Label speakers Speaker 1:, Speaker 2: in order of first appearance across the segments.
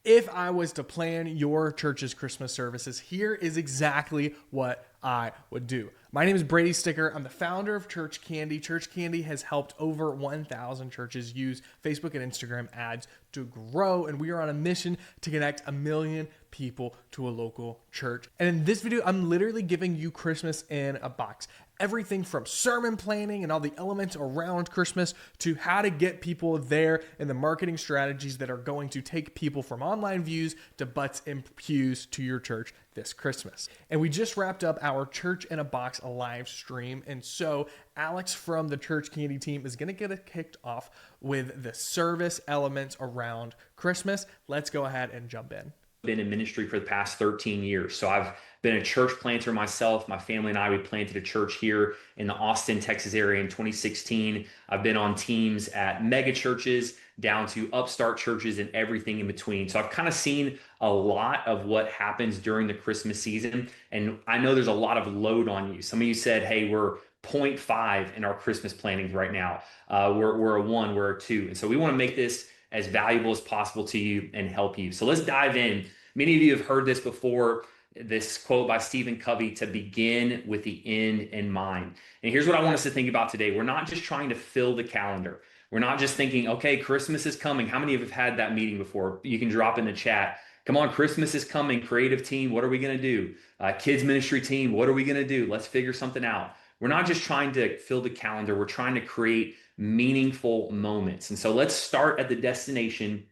Speaker 1: If I was to plan your church's Christmas services, here is exactly what I would do. My name is Brady Sticker. I'm the founder of ChurchCandy. ChurchCandy has helped over 1,000 churches use Facebook and Instagram ads to grow, and we are on a mission to connect 1 million people to a local church. And in this video, I'm literally giving you Christmas in a box. Everything from sermon planning and all the elements around Christmas to how to get people there and the marketing strategies that are going to take people from online views to butts and pews to your church this Christmas. And we just wrapped up our Church in a Box live stream. And so Alex from the ChurchCandy team is going to get it kicked off with the service elements around Christmas. Let's go ahead and jump in.
Speaker 2: Been in ministry for the past 13 years. So I've been a church planter myself. My family and I, we planted a church here in the Austin, Texas area in 2016. I've been on teams at mega churches down to upstart churches and everything in between. So I've kind of seen a lot of what happens during the Christmas season. And I know there's a lot of load on you. Some of you said, hey, we're 0.5 in our Christmas plannings right now. We're a 1, we're a 2. And so we want to make this as valuable as possible to you and help you. So let's dive in. Many of you have heard this before, this quote by Stephen Covey, to begin with the end in mind. And here's what I want us to think about today. We're not just trying to fill the calendar. We're not just thinking, okay, Christmas is coming. How many of you have had that meeting before? You can drop in the chat. Come on, Christmas is coming. Creative team, what are we going to do? Kids ministry team, what are we going to do? Let's figure something out. We're not just trying to fill the calendar. We're trying to create meaningful moments. And so let's start at the destination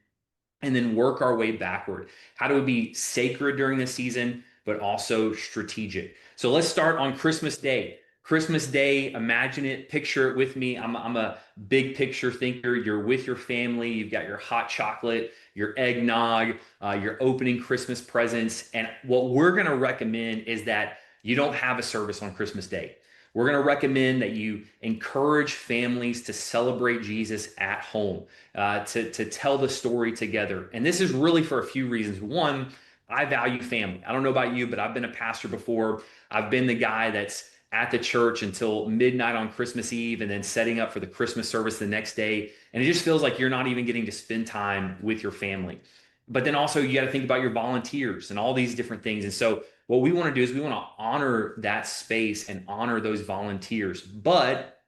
Speaker 2: and then work our way backward. How do we be sacred during this season, but also strategic? So let's start on Christmas Day. Christmas Day, imagine it, picture it with me. I'm a big picture thinker. You're with your family. You've got your hot chocolate, your eggnog, you're opening Christmas presents. And what we're going to recommend is that you don't have a service on Christmas Day. We're going to recommend that you encourage families to celebrate Jesus at home, to tell the story together. And this is really for a few reasons. One, I value family. I don't know about you, but I've been a pastor before. I've been the guy that's at the church until midnight on Christmas Eve and then setting up for the Christmas service the next day. And it just feels like you're not even getting to spend time with your family. But then also you got to think about your volunteers and all these different things. And so what we want to do is we want to honor that space and honor those volunteers. But,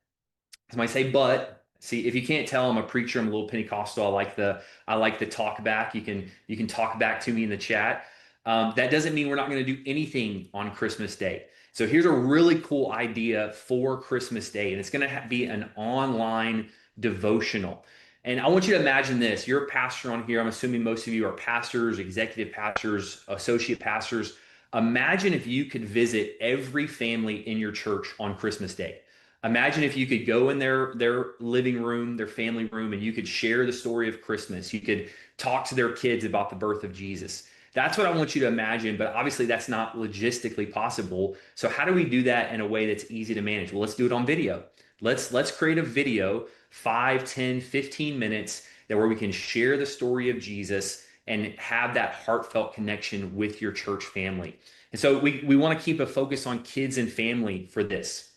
Speaker 2: somebody say, but, see, if you can't tell, I'm a preacher, I'm a little Pentecostal. I like the talk back. You can talk back to me in the chat. That doesn't mean we're not going to do anything on Christmas Day. So here's a really cool idea for Christmas Day, and it's going to be an online devotional. And I want you to imagine this. You're a pastor on here. I'm assuming most of you are pastors, executive pastors, associate pastors. Imagine if you could visit every family in your church on Christmas Day. Imagine if you could go in their living room, their family room, and you could share the story of Christmas. You could talk to their kids about the birth of Jesus. That's what I want you to imagine, but obviously that's not logistically possible. So how do we do that in a way that's easy to manage? Well, let's do it on video. Let's create a video, 5, 10, 15 minutes, where we can share the story of Jesus and have that heartfelt connection with your church family. And so we want to keep a focus on kids and family for this.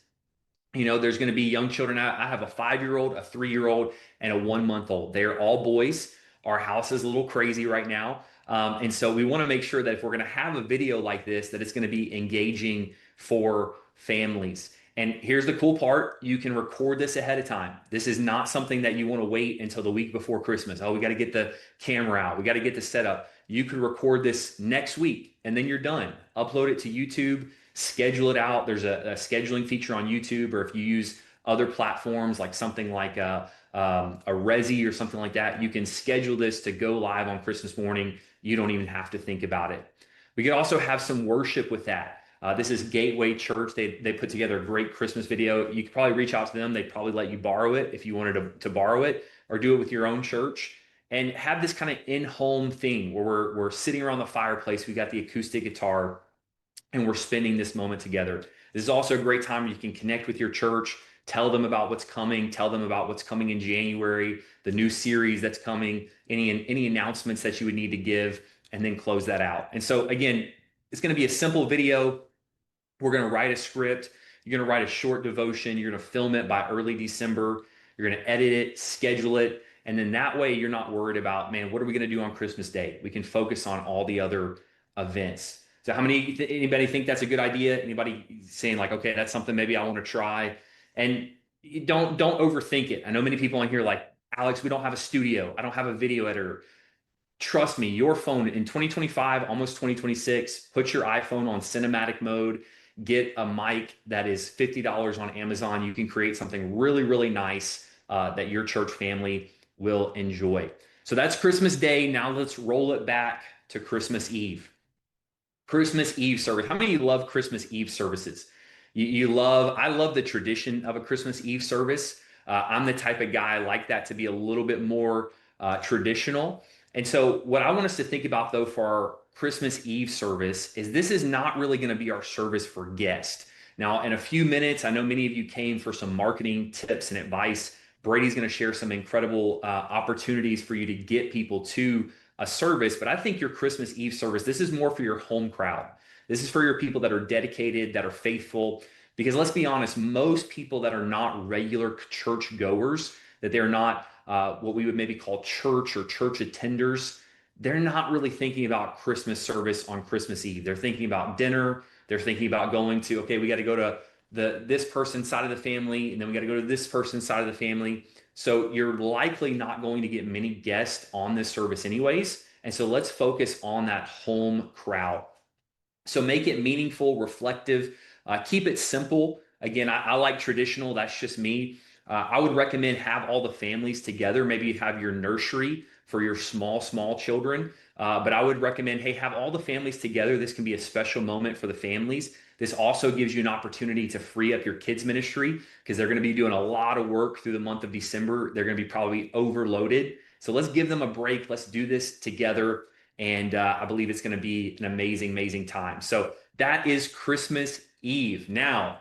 Speaker 2: You know, there's going to be young children. I have a 5-year-old, a 3-year-old, and a 1-month-old. They're all boys. Our house is a little crazy right now. And so we want to make sure that if we're going to have a video like this, that it's going to be engaging for families. And here's the cool part. You can record this ahead of time. This is not something that you want to wait until the week before Christmas. Oh, we got to get the camera out. We got to get the setup. You could record this next week and then you're done. Upload it to YouTube, schedule it out. There's a scheduling feature on YouTube, or if you use other platforms like something like a Resi or something like that, you can schedule this to go live on Christmas morning. You don't even have to think about it. We could also have some worship with that. This is Gateway Church. They put together a great Christmas video. You could probably reach out to them. They'd probably let you borrow it if you wanted to borrow it, or do it with your own church, and have this kind of in-home thing where we're sitting around the fireplace. We got the acoustic guitar and we're spending this moment together. This is also a great time where you can connect with your church, tell them about what's coming, tell them about what's coming in January, the new series that's coming, any announcements that you would need to give, and then close that out. And so again, it's going to be a simple video. We're going to write a script. You're going to write a short devotion. You're going to film it by early December. You're going to edit it, schedule it, And then that way you're not worried about, man, what are we going to do on Christmas Day? We can focus on all the other events. So anybody think that's a good idea? Anybody saying like, okay, that's something maybe I want to try? And don't overthink it. I know many people on here like, Alex, we don't have a studio. I don't have a video editor. Trust me, your phone in 2025, almost 2026, put your iPhone on cinematic mode, get a mic that is $50 on Amazon. You can create something really, really nice that your church family will enjoy. So that's Christmas Day. Now let's roll it back to Christmas Eve. Christmas Eve service. How many of you love Christmas Eve services? I love the tradition of a Christmas Eve service. I'm the type of guy I like that to be a little bit more traditional. And so, what I want us to think about though for our Christmas Eve service is this is not really going to be our service for guests. Now, in a few minutes, I know many of you came for some marketing tips and advice. Brady's going to share some incredible opportunities for you to get people to a service, but I think your Christmas Eve service, this is more for your home crowd. This is for your people that are dedicated, that are faithful. Because let's be honest, most people that are not regular church goers, that they're not what we would maybe call church or church attenders, they're not really thinking about Christmas service on Christmas Eve. They're thinking about dinner. They're thinking about going to, okay, we got to go to this person's side of the family, and then we got to go to this person's side of the family. So you're likely not going to get many guests on this service anyways. And so let's focus on that home crowd. So make it meaningful, reflective, keep it simple. Again, I like traditional. That's just me. I would recommend have all the families together. Maybe you have your nursery for your small children. But I would recommend, hey, have all the families together. This can be a special moment for the families. This also gives you an opportunity to free up your kids ministry because they're going to be doing a lot of work through the month of December. They're going to be probably overloaded. So let's give them a break. Let's do this together. And I believe it's going to be an amazing, amazing time. So that is Christmas Eve. Now,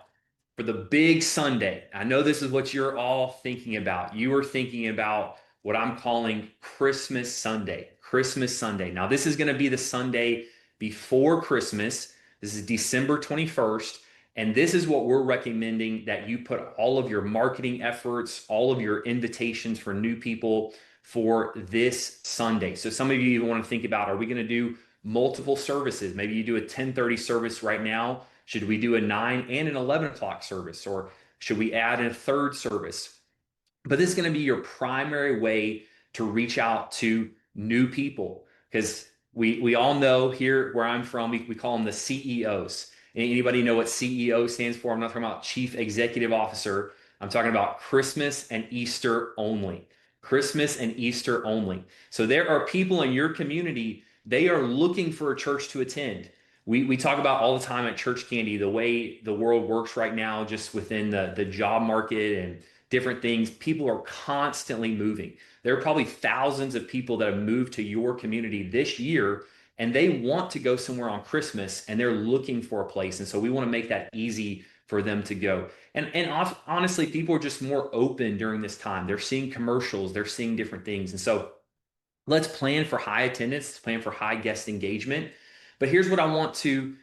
Speaker 2: for the big Sunday, I know this is what you're all thinking about. You are thinking about what I'm calling Christmas Sunday. Christmas Sunday. Now, this is going to be the Sunday before Christmas. This is December 21st. And this is what we're recommending that you put all of your marketing efforts, all of your invitations for new people for this Sunday. So some of you even want to think about, are we going to do multiple services? Maybe you do a 10:30 service right now. Should we do a 9 and an 11 o'clock service? Or should we add a third service? But this is going to be your primary way to reach out to new people because we all know here where I'm from, we call them the CEOs. Anybody know what CEO stands for? I'm not talking about Chief Executive Officer. I'm talking about Christmas and Easter only. Christmas and Easter only. So there are people in your community, they are looking for a church to attend. We talk about all the time at ChurchCandy, the way the world works right now, just within the job market and different things. People are constantly moving. There are probably thousands of people that have moved to your community this year, and they want to go somewhere on Christmas, and they're looking for a place. And so we want to make that easy for them to go. And honestly, people are just more open during this time. They're seeing commercials, they're seeing different things. And so let's plan for high attendance, let's plan for high guest engagement. But here's what I want to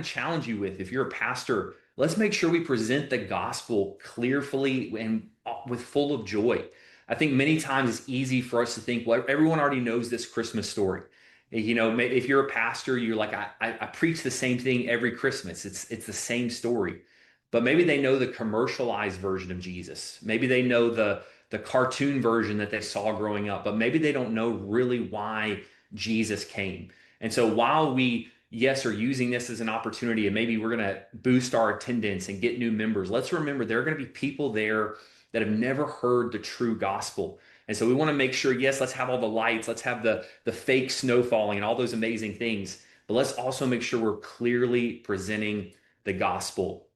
Speaker 2: challenge you with. If you're a pastor, let's make sure we present the gospel clearly and with full of joy. I think many times it's easy for us to think, well, everyone already knows this Christmas story. You know, if you're a pastor, you're like, I preach the same thing every Christmas. It's the same story. But maybe they know the commercialized version of Jesus. Maybe they know the cartoon version that they saw growing up, but maybe they don't know really why Jesus came. And so while we, yes, are using this as an opportunity and maybe we're going to boost our attendance and get new members, let's remember there are going to be people there that have never heard the true gospel. And so we want to make sure, yes, let's have all the lights, let's have the fake snow falling and all those amazing things, but let's also make sure we're clearly presenting the gospel.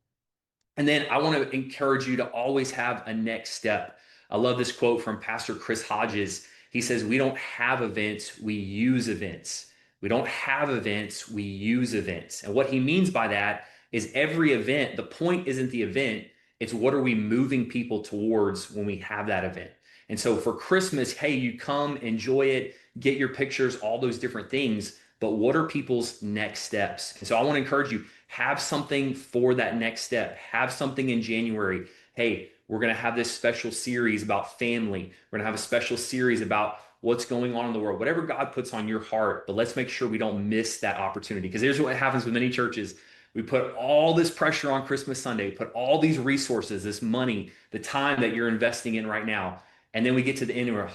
Speaker 2: And then I want to encourage you to always have a next step. I love this quote from Pastor Chris Hodges. He says, we don't have events, we use events. We don't have events, we use events. And what he means by that is every event, the point isn't the event, it's what are we moving people towards when we have that event. And so for Christmas, hey, you come, enjoy it, get your pictures, all those different things, but what are people's next steps? And so I want to encourage you, have something for that next step. Have something in January. Hey, We're going to have this special series about family. We're going to have a special series about what's going on in the world, whatever God puts on your heart. But let's make sure we don't miss that opportunity, because here's what happens with many churches. We put all this pressure on Christmas Sunday, put all these resources, this money, the time that you're investing in right now. And then we get to the end and we're,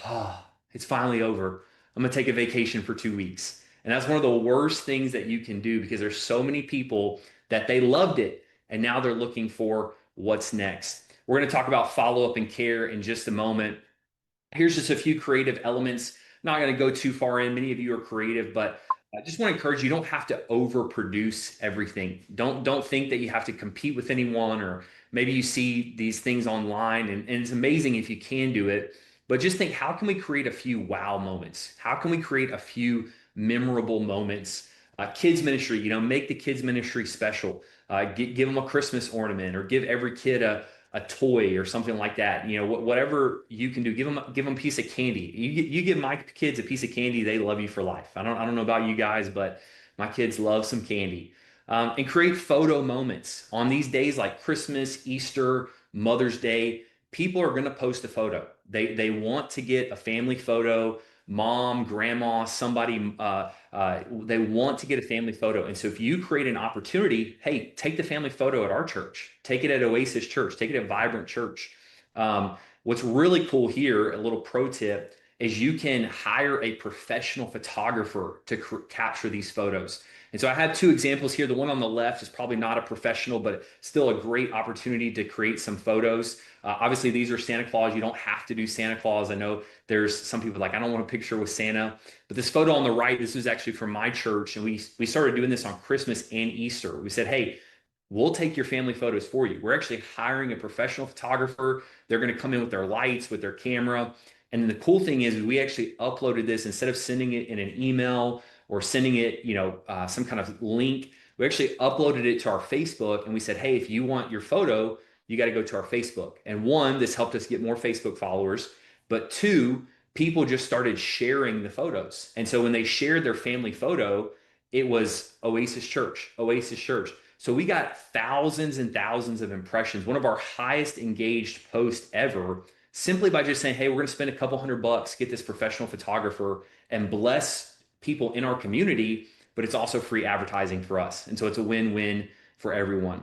Speaker 2: it's finally over. I'm going to take a vacation for 2 weeks. And that's one of the worst things that you can do, because there's so many people that they loved it and now they're looking for what's next. We're going to talk about follow-up and care in just a moment. Here's just a few creative elements. Not going to go too far in. Many of you are creative, but I just want to encourage you, don't have to overproduce everything. Don't think that you have to compete with anyone, or maybe you see these things online and it's amazing if you can do it, but just think, how can we create a few wow moments? How can we create a few memorable moments? Kids ministry, make the kids ministry special. Give them a Christmas ornament, or give every kid a toy or something like that. Whatever you can do, give them a piece of candy. You give my kids a piece of candy, they love you for life. I don't know about you guys, but my kids love some candy. And create photo moments on these days like Christmas, Easter, Mother's Day. People are going to post a photo. They want to get a family photo. Mom, grandma, somebody, they want to get a family photo. And so if you create an opportunity, hey, take the family photo at our church, take it at Oasis Church, take it at Vibrant Church. What's really cool here, a little pro tip, is you can hire a professional photographer to capture these photos. And so I have two examples here. The one on the left is probably not a professional, but still a great opportunity to create some photos. Obviously, these are Santa Claus. You don't have to do Santa Claus. I know there's some people like, I don't want a picture with Santa. But this photo on the right, this was actually from my church. And we started doing this on Christmas and Easter. We said, hey, we'll take your family photos for you. We're actually hiring a professional photographer. They're going to come in with their lights, with their camera. And the cool thing is we actually uploaded this, instead of sending it in an email or sending it, some kind of link. We actually uploaded it to our Facebook, and we said, hey, if you want your photo, you got to go to our Facebook. And one, this helped us get more Facebook followers, but two, people just started sharing the photos. And so when they shared their family photo, it was Oasis Church, Oasis Church. So we got thousands and thousands of impressions, one of our highest engaged posts ever, simply by just saying, hey, we're going to spend a couple $100, get this professional photographer, and bless people in our community, but it's also free advertising for us. And so it's a win-win for everyone.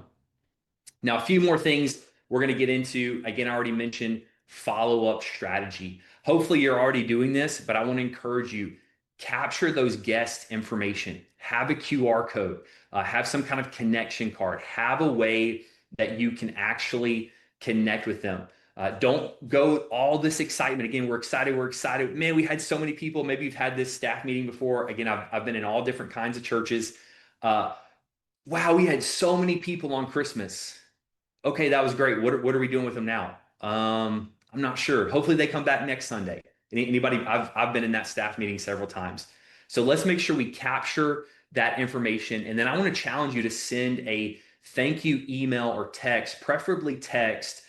Speaker 2: Now, a few more things we're going to get into. Again, I already mentioned follow-up strategy. Hopefully you're already doing this, but I want to encourage you, capture those guest information, have a QR code, have some kind of connection card, have a way that you can actually connect with them. Don't go all this excitement. Again, we're excited. Man, we had so many people. Maybe you've had this staff meeting before. Again, I've been in all different kinds of churches. Wow, we had so many people on Christmas. Okay, that was great. What are we doing with them now? I'm not sure. Hopefully they come back next Sunday. Anybody? I've been in that staff meeting several times. So let's make sure we capture that information. And then I want to challenge you to send a thank you email or text, preferably text.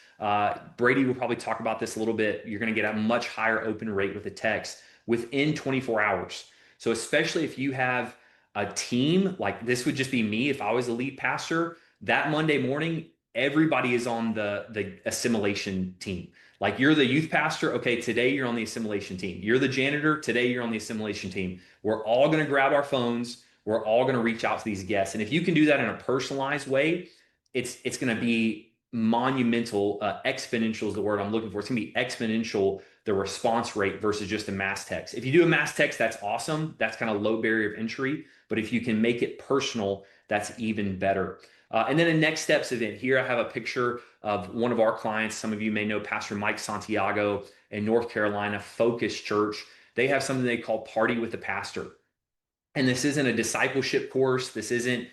Speaker 2: Brady will probably talk about this a little bit. You're going to get a much higher open rate with a text within 24 hours. So especially if you have a team, like this would just be me if I was the lead pastor, that Monday morning, everybody is on the assimilation team. Like you're the youth pastor, okay, today you're on the assimilation team. You're the janitor, today you're on the assimilation team. We're all going to grab our phones. We're all going to reach out to these guests. And if you can do that in a personalized way, it's going to be monumental. Exponential is the word I'm looking for. It's going to be exponential, the response rate, versus just a mass text. If you do a mass text, that's awesome. That's kind of low barrier of entry. But if you can make it personal, that's even better. And then a next steps event. Here I have a picture of one of our clients. Some of you may know Pastor Mike Santiago in North Carolina, Focus Church. They have something they call Party with the Pastor. And this isn't a discipleship course. This isn't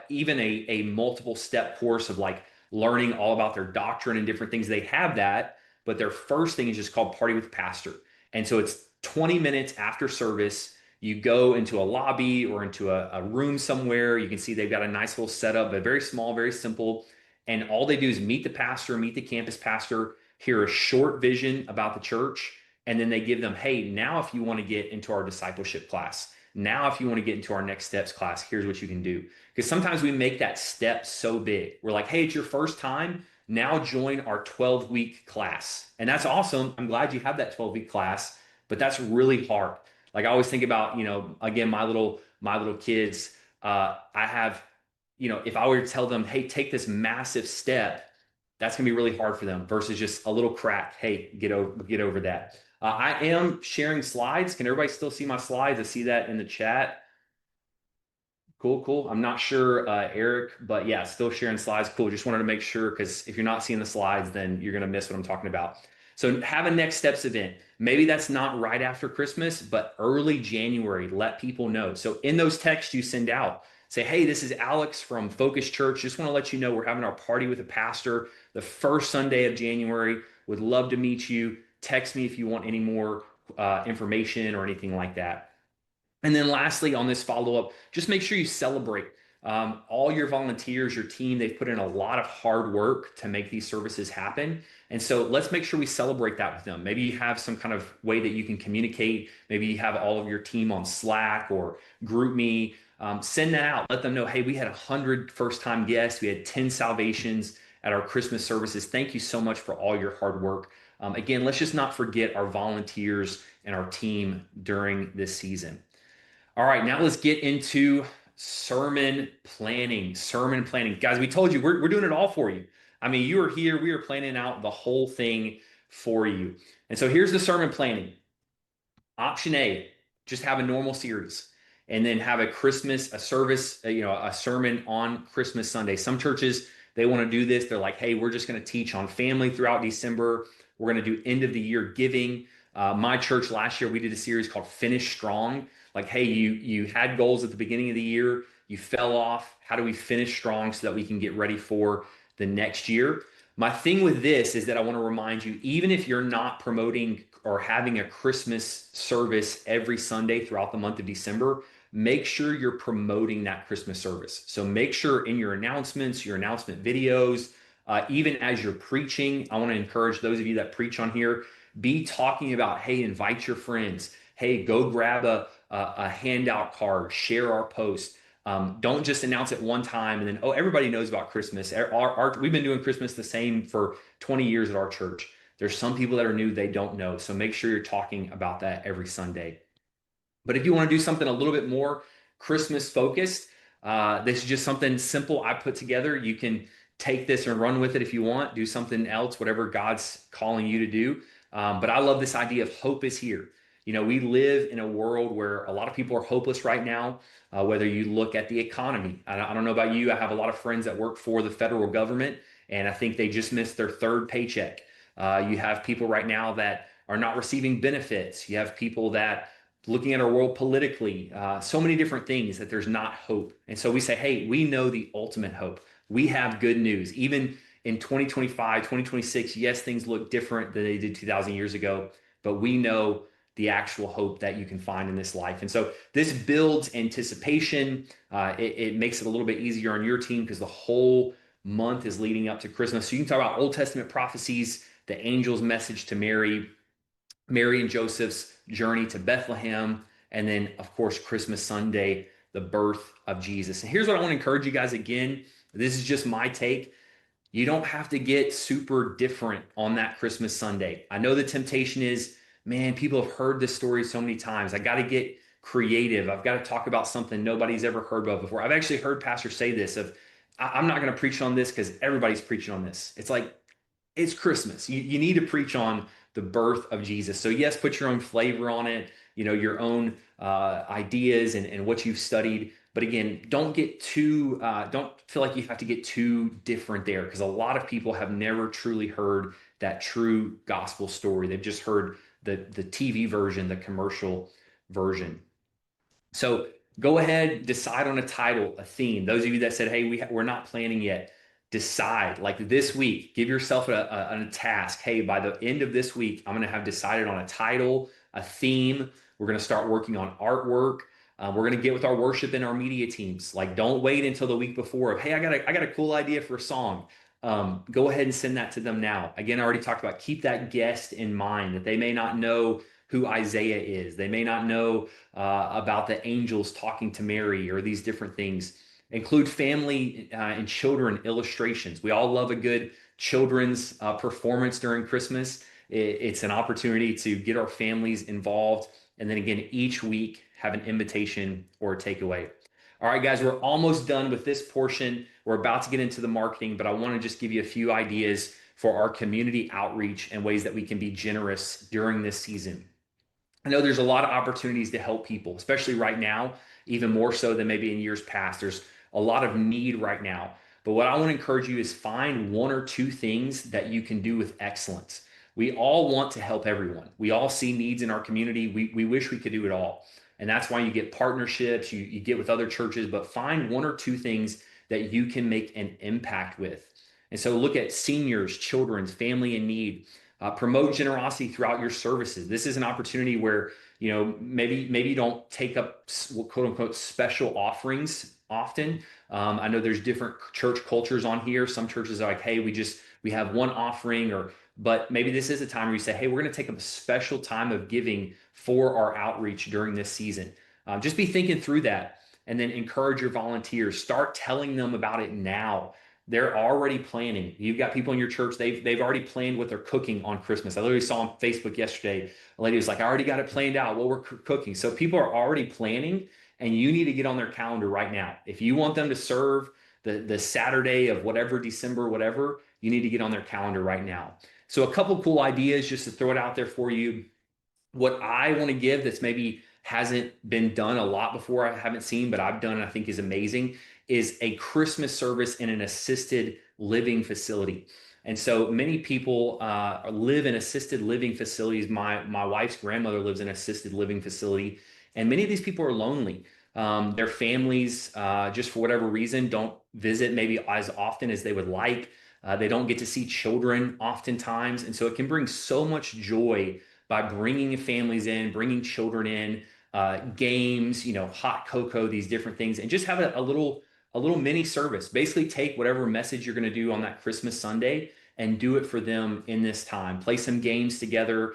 Speaker 2: even a multiple step course of like learning all about their doctrine and different things. They have that, but their first thing is just called Party with the Pastor. And so it's 20 minutes after service. You go into a lobby or into a room somewhere. You can see they've got a nice little setup, but very small, very simple. And all they do is meet the pastor, meet the campus pastor, hear a short vision about the church. And then they give them, hey, now if you want to get into our discipleship class, now if you want to get into our next steps class, here's what you can do. Because sometimes we make that step so big. We're like, hey, it's your first time. Now join our 12-week class. And that's awesome. I'm glad you have that 12-week class, but that's really hard. Like I always think about, again, my little kids, I have, if I were to tell them, hey, take this massive step, that's gonna be really hard for them versus just a little crack. Hey, get over that. I am sharing slides. Can everybody still see my slides? I see that in the chat. Cool. I'm not sure, Eric, but yeah, still sharing slides. Cool. Just wanted to make sure because if you're not seeing the slides, then you're going to miss what I'm talking about. So have a next steps event. Maybe that's not right after Christmas, but early January, let people know. So in those texts you send out, say, hey, this is Alex from Focus Church. Just want to let you know we're having our party with a pastor the first Sunday of January. Would love to meet you. Text me if you want any more information or anything like that. And then lastly, on this follow-up, just make sure you celebrate all your volunteers, your team. They've put in a lot of hard work to make these services happen. And so let's make sure we celebrate that with them. Maybe you have some kind of way that you can communicate. Maybe you have all of your team on Slack or GroupMe. Send that out. Let them know, hey, we had 100 first-time guests. We had 10 salvations at our Christmas services. Thank you so much for all your hard work. Again, let's just not forget our volunteers and our team during this season. All right, now let's get into sermon planning. Sermon planning. Guys, we told you we're doing it all for you. I mean, you are here, we are planning out the whole thing for you. And so here's the sermon planning. Option A, just have a normal series and then have a service, a sermon on Christmas Sunday. Some churches, they want to do this. They're like, hey, we're just going to teach on family throughout December. We're going to do end of the year giving. My church last year, we did a series called Finish Strong. Like, hey, you had goals at the beginning of the year, you fell off. How do we finish strong so that we can get ready for the next year? My thing with this is that I want to remind you, even if you're not promoting or having a Christmas service every Sunday throughout the month of December, make sure you're promoting that Christmas service. So make sure in your announcements, your announcement videos, even as you're preaching, I want to encourage those of you that preach on here, be talking about, hey, invite your friends. Hey, go grab a handout card, share our post. Don't just announce it one time and then, oh, everybody knows about Christmas. We've been doing Christmas the same for 20 years at our church. There's some people that are new, they don't know. So make sure you're talking about that every Sunday. But if you want to do something a little bit more Christmas focused, this is just something simple I put together. You can take this and run with it if you want, do something else, whatever God's calling you to do. But I love this idea of hope is here. We live in a world where a lot of people are hopeless right now, whether you look at the economy. I don't know about you. I have a lot of friends that work for the federal government, and I think they just missed their third paycheck. You have people right now that are not receiving benefits. You have people that looking at our world politically, so many different things that there's not hope. And so we say, hey, we know the ultimate hope. We have good news. Even in 2025, 2026, yes, things look different than they did 2,000 years ago, but we know the actual hope that you can find in this life. And so this builds anticipation. It makes it a little bit easier on your team because the whole month is leading up to Christmas. So you can talk about Old Testament prophecies, the angel's message to Mary and Joseph's journey to Bethlehem, and then, of course, Christmas Sunday, the birth of Jesus. And here's what I want to encourage you guys again. This is just my take. You don't have to get super different on that Christmas Sunday. I know the temptation is, man, people have heard this story so many times. I got to get creative. I've got to talk about something nobody's ever heard of before. I've actually heard pastors say this of, I'm not going to preach on this because everybody's preaching on this. It's like, it's Christmas. You need to preach on the birth of Jesus. So yes, put your own flavor on it, your own ideas and what you've studied. But again, don't feel like you have to get too different there because a lot of people have never truly heard that true gospel story. They've just heard the TV version, the commercial version. So go ahead, decide on a title, a theme. Those of you that said, hey, we're not planning yet, decide. Like this week, give yourself a task. Hey, by the end of this week, I'm going to have decided on a title, a theme. We're going to start working on artwork. We're going to get with our worship and our media teams. Like, don't wait until the week before of, hey, I got a cool idea for a song. Go ahead and send that to them now. Again, I already talked about keep that guest in mind that they may not know who Isaiah is. They may not know about the angels talking to Mary or these different things. Include family and children illustrations. We all love a good children's performance during Christmas. It's an opportunity to get our families involved. And then again, each week have an invitation or a takeaway. All right, guys, we're almost done with this portion. We're about to get into the marketing, but I want to just give you a few ideas for our community outreach and ways that we can be generous during this season. I know there's a lot of opportunities to help people, especially right now, even more so than maybe in years past. There's a lot of need right now. But what I want to encourage you is find one or two things that you can do with excellence. We all want to help everyone. We all see needs in our community. We wish we could do it all. And that's why you get partnerships, you get with other churches, but find one or two things that you can make an impact with. And so look at seniors, children's, family in need. Promote generosity throughout your services. This is an opportunity where maybe you don't take up quote unquote special offerings often. I know there's different church cultures on here. Some churches are like, hey, we have one offering, but maybe this is a time where you say, hey, we're going to take up a special time of giving for our outreach during this season. Just be thinking through that, and then encourage your volunteers. Start telling them about it now. They're already planning. You've got people in your church, they've already planned what they're cooking on Christmas. I literally saw on Facebook yesterday, a lady was like, I already got it planned out what we're cooking. So people are already planning, and you need to get on their calendar right now. If you want them to serve the Saturday of whatever, December, whatever, you need to get on their calendar right now. So a couple cool ideas just to throw it out there for you. What I want to give that's maybe hasn't been done a lot before, I haven't seen, but I've done and I think is amazing, is a Christmas service in an assisted living facility. And so many people live in assisted living facilities. My wife's grandmother lives in an assisted living facility, and many of these people are lonely. Their families, just for whatever reason, don't visit maybe as often as they would like. They don't get to see children oftentimes. And so it can bring so much joy by bringing families in, bringing children in, games, hot cocoa, these different things, and just have a little mini service. Basically take whatever message you're going to do on that Christmas Sunday and do it for them in this time. Play some games together.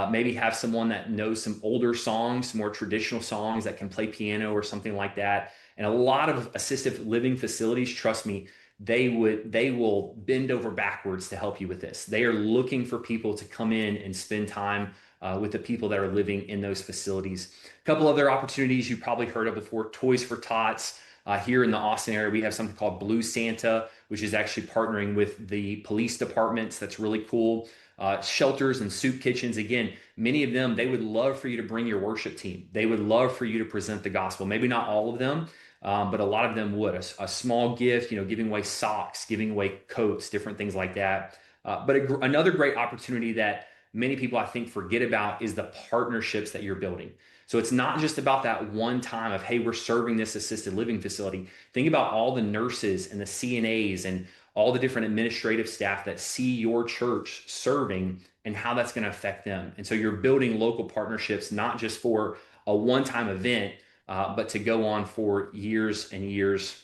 Speaker 2: Maybe have someone that knows some older songs, more traditional songs, that can play piano or something like that. And a lot of assisted living facilities, trust me, they will bend over backwards to help you with this. They are looking for people to come in and spend time with the people that are living in those facilities. A couple other opportunities you probably heard of before: Toys for Tots. Here in the Austin area, we have something called Blue Santa, which is actually partnering with the police departments. That's really cool. Shelters and soup kitchens. Again, many of them, they would love for you to bring your worship team. They would love for you to present the gospel. Maybe not all of them, but a lot of them would. A small gift, giving away socks, giving away coats, different things like that. But another great opportunity that many people I think forget about is the partnerships that you're building. So it's not just about that one time of, hey, we're serving this assisted living facility. Think about all the nurses and the CNAs and all the different administrative staff that see your church serving and how that's going to affect them. And so you're building local partnerships, not just for a one-time event, but to go on for years and years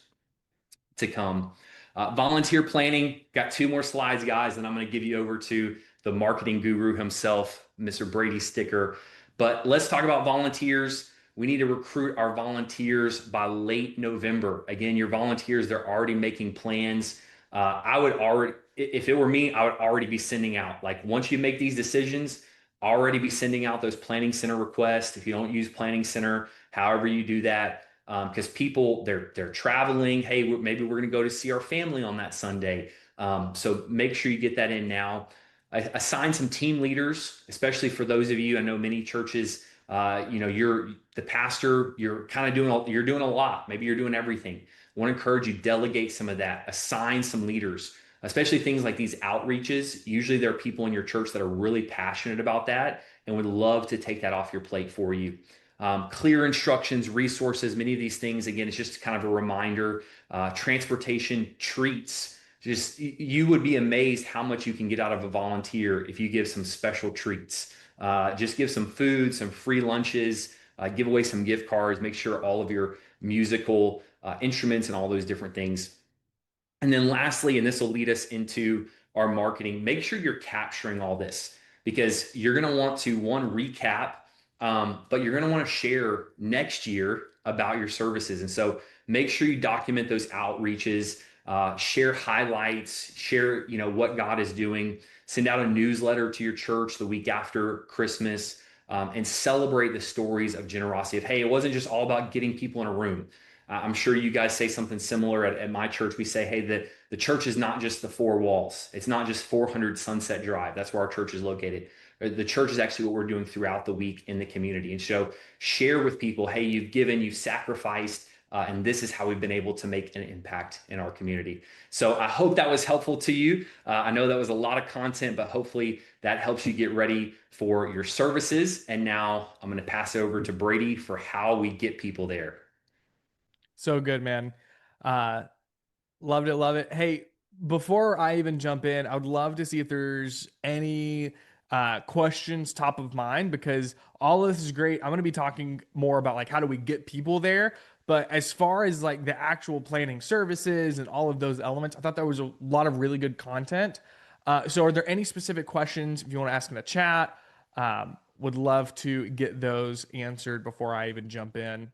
Speaker 2: to come. Volunteer planning, got two more slides, guys, and I'm going to give you over to the marketing guru himself, Mr. Brady Sticker. But let's talk about volunteers. We need to recruit our volunteers by late November. Again, your volunteers, they're already making plans. If it were me, I would already be sending out, like, once you make these decisions, already be sending out those planning center requests. If you don't use planning center, however you do that, because people, they're traveling. Hey, maybe we're going to go to see our family on that Sunday. So make sure you get that in now. Assign some team leaders, especially for those of you. I know many churches, you're the pastor, you're doing a lot. Maybe you're doing everything. I want to encourage you, delegate some of that, assign some leaders, especially things like these outreaches. Usually there are people in your church that are really passionate about that and would love to take that off your plate for you. Clear instructions, resources, many of these things, again, it's just kind of a reminder. Transportation, treats. Just, you would be amazed how much you can get out of a volunteer if you give some special treats. Just give some food, some free lunches, give away some gift cards, make sure all of your musical instruments and all those different things. And then lastly, and this will lead us into our marketing, make sure you're capturing all this, because you're going to want to, one, recap, but you're going to want to share next year about your services. And so make sure you document those outreaches. share highlights, share, what God is doing, send out a newsletter to your church the week after Christmas, and celebrate the stories of generosity of, hey, it wasn't just all about getting people in a room. I'm sure you guys say something similar at my church. We say, hey, the church is not just the four walls. It's not just 400 Sunset Drive. That's where our church is located. The church is actually what we're doing throughout the week in the community. And so share with people, hey, you've given, you've sacrificed, and this is how we've been able to make an impact in our community. So I hope that was helpful to you. I know that was a lot of content, but hopefully that helps you get ready for your services. And now I'm going to pass it over to Brady for how we get people there.
Speaker 1: So good, man. Uh, Loved it, love it. Hey, before I even jump in, I would love to see if there's any questions top of mind, because all of this is great. I'm going to be talking more about like how do we get people there, but as far as like the actual planning services and all of those elements, I thought there was a lot of really good content. So are there any specific questions if you want to ask in the chat? Would love to get those answered before I even jump in.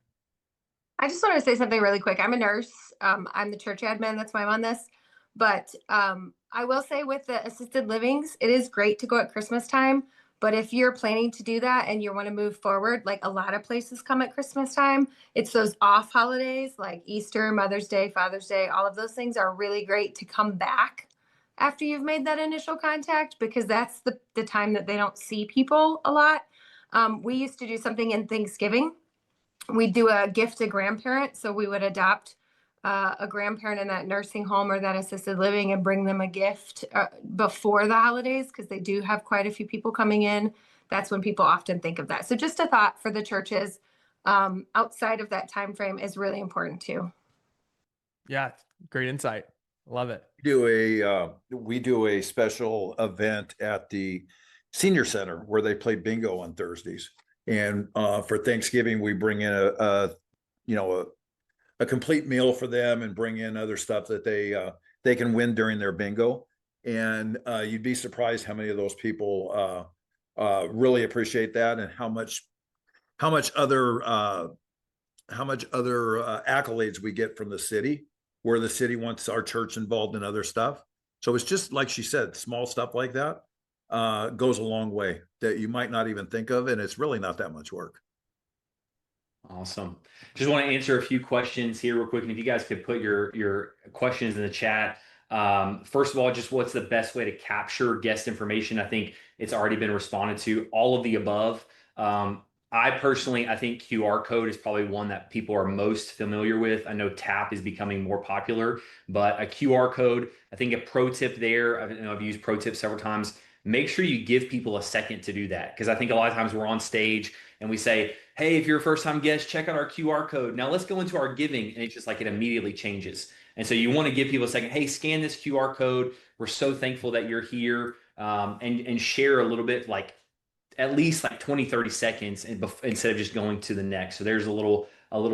Speaker 3: I just want to say something really quick. I'm a nurse. I'm the church admin. That's why I'm on this. But I will say with the assisted livings, it is great to go at Christmas time. But if you're planning to do that and you want to move forward, like a lot of places come at Christmas time, it's those off holidays like Easter, Mother's Day, Father's Day. All of those things are really great to come back after you've made that initial contact, because that's the time that they don't see people a lot. We used to do something in Thanksgiving. We do a gift to grandparent. So we would adopt a grandparent in that nursing home or that assisted living and bring them a gift before the holidays, because they do have quite a few people coming in. That's when people often think of that. So just a thought for the churches outside of that time frame is really important too.
Speaker 1: Yeah, great insight. Love it.
Speaker 4: We do a special event at the senior center where they play bingo on Thursdays. And for Thanksgiving, we bring in a complete meal for them and bring in other stuff that they can win during their bingo. And you'd be surprised how many of those people really appreciate that, and how much other accolades we get from the city, where the city wants our church involved in other stuff. So it's just like she said, small stuff like that goes a long way that you might not even think of, and it's really not that much work.
Speaker 2: Awesome. Just want to answer a few questions here real quick, and if you guys could put your questions in the chat. First of all, just what's the best way to capture guest information? I think it's already been responded to. All of the above. I think QR code is probably one that people are most familiar with. I know tap is becoming more popular, but a QR code, I think a pro tip there, I've used pro tip several times. Make sure you give people a second to do that, because I think a lot of times we're on stage and we say, hey, if you're a first time guest, check out our QR code. Now let's go into our giving. And it's just like it immediately changes. And so you want to give people a second, hey, scan this QR code. We're so thankful that you're here, and share a little bit, like at least like 20, 30 seconds instead of just going to the next. So there's a little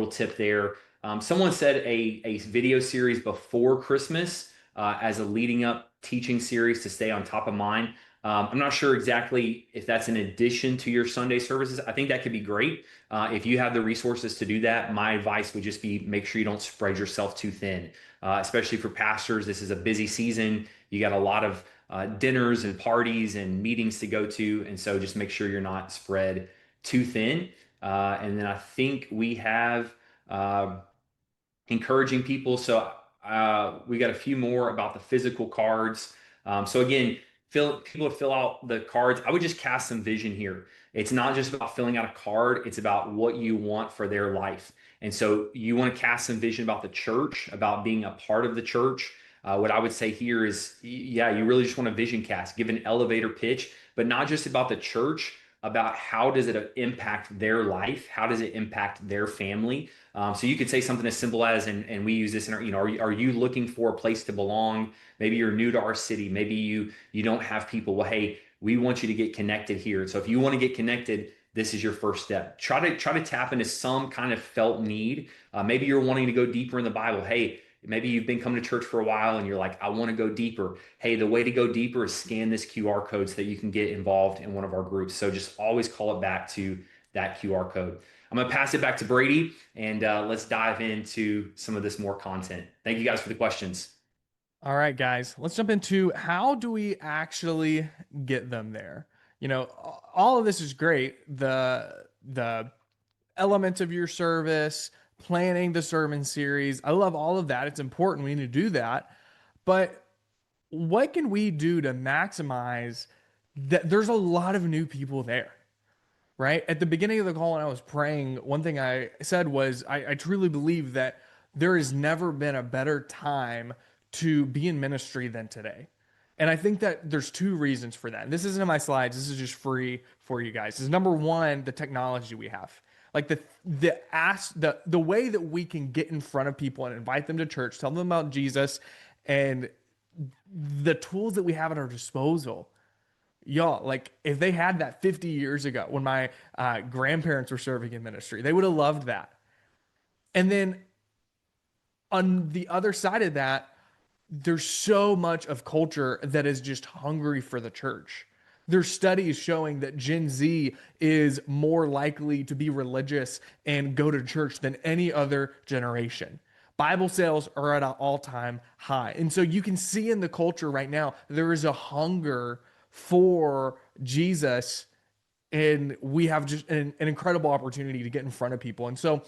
Speaker 2: tip there. Someone said a video series before Christmas as a leading up teaching series to stay on top of mind. I'm not sure exactly if that's in addition to your Sunday services. I think that could be great. If you have the resources to do that, my advice would just be make sure you don't spread yourself too thin, especially for pastors. This is a busy season. You got a lot of dinners and parties and meetings to go to. And so just make sure you're not spread too thin. And then I think we have encouraging people. So we got a few more about the physical cards. So again, people fill out the cards. I would just cast some vision here. It's not just about filling out a card. It's about what you want for their life. And so you want to cast some vision about the church, about being a part of the church. What I would say here is, yeah, you really just want to vision cast, give an elevator pitch, but not just about the church, about how does it impact their life? How does it impact their family? So you could say something as simple as, and we use this in our, are you looking for a place to belong? Maybe you're new to our city. Maybe you don't have people. Well, hey, we want you to get connected here. So if you want to get connected, this is your first step. Try to tap into some kind of felt need. Maybe you're wanting to go deeper in the Bible. Hey, maybe you've been coming to church for a while and you're like, I want to go deeper. Hey, the way to go deeper is scan this QR code so that you can get involved in one of our groups. So just always call it back to that QR code. I'm going to pass it back to Brady, and let's dive into some of this more content. Thank you guys for the questions.
Speaker 1: All right, guys, let's jump into how do we actually get them there? All of this is great. The elements of your service, planning the sermon series. I love all of that. It's important. We need to do that. But what can we do to maximize that? There's a lot of new people there, right? At the beginning of the call, when I was praying, one thing I said was, I truly believe that there has never been a better time to be in ministry than today. And I think that there's two reasons for that. And this isn't in my slides. This is just free for you guys. Is number one, the technology we have. Like the way that we can get in front of people and invite them to church, tell them about Jesus, and the tools that we have at our disposal. Y'all, like if they had that 50 years ago when my grandparents were serving in ministry, they would have loved that. And then on the other side of that, there's so much of culture that is just hungry for the church. There's studies showing that Gen Z is more likely to be religious and go to church than any other generation. Bible sales are at an all-time high. And so you can see in the culture right now, there is a hunger for Jesus, and we have just an incredible opportunity to get in front of people. And so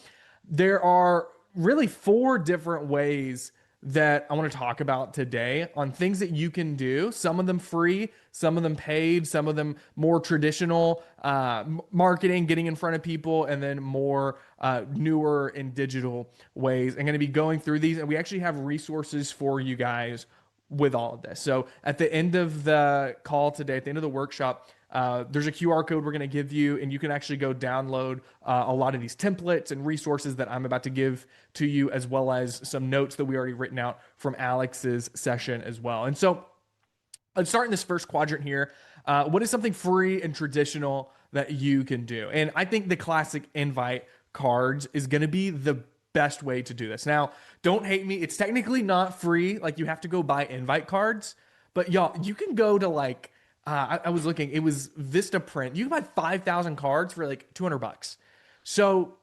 Speaker 1: there are really four different ways that I want to talk about today on things that you can do. Some of them free, some of them paid, some of them more traditional marketing, getting in front of people, and then more newer and digital ways. I'm going to be going through these, and we actually have resources for you guys with all of this. So at the end of the call today, at the end of the workshop, there's a QR code we're going to give you, and you can actually go download a lot of these templates and resources that I'm about to give to you, as well as some notes that we already written out from Alex's session as well. And so let's start in this first quadrant here. What is something free and traditional that you can do? And I think the classic invite cards is going to be the best way to do this. Now, don't hate me. It's technically not free. Like, you have to go buy invite cards, but y'all, you can go to like, I was looking, it was Vista Print. You can buy 5,000 cards for like $200. So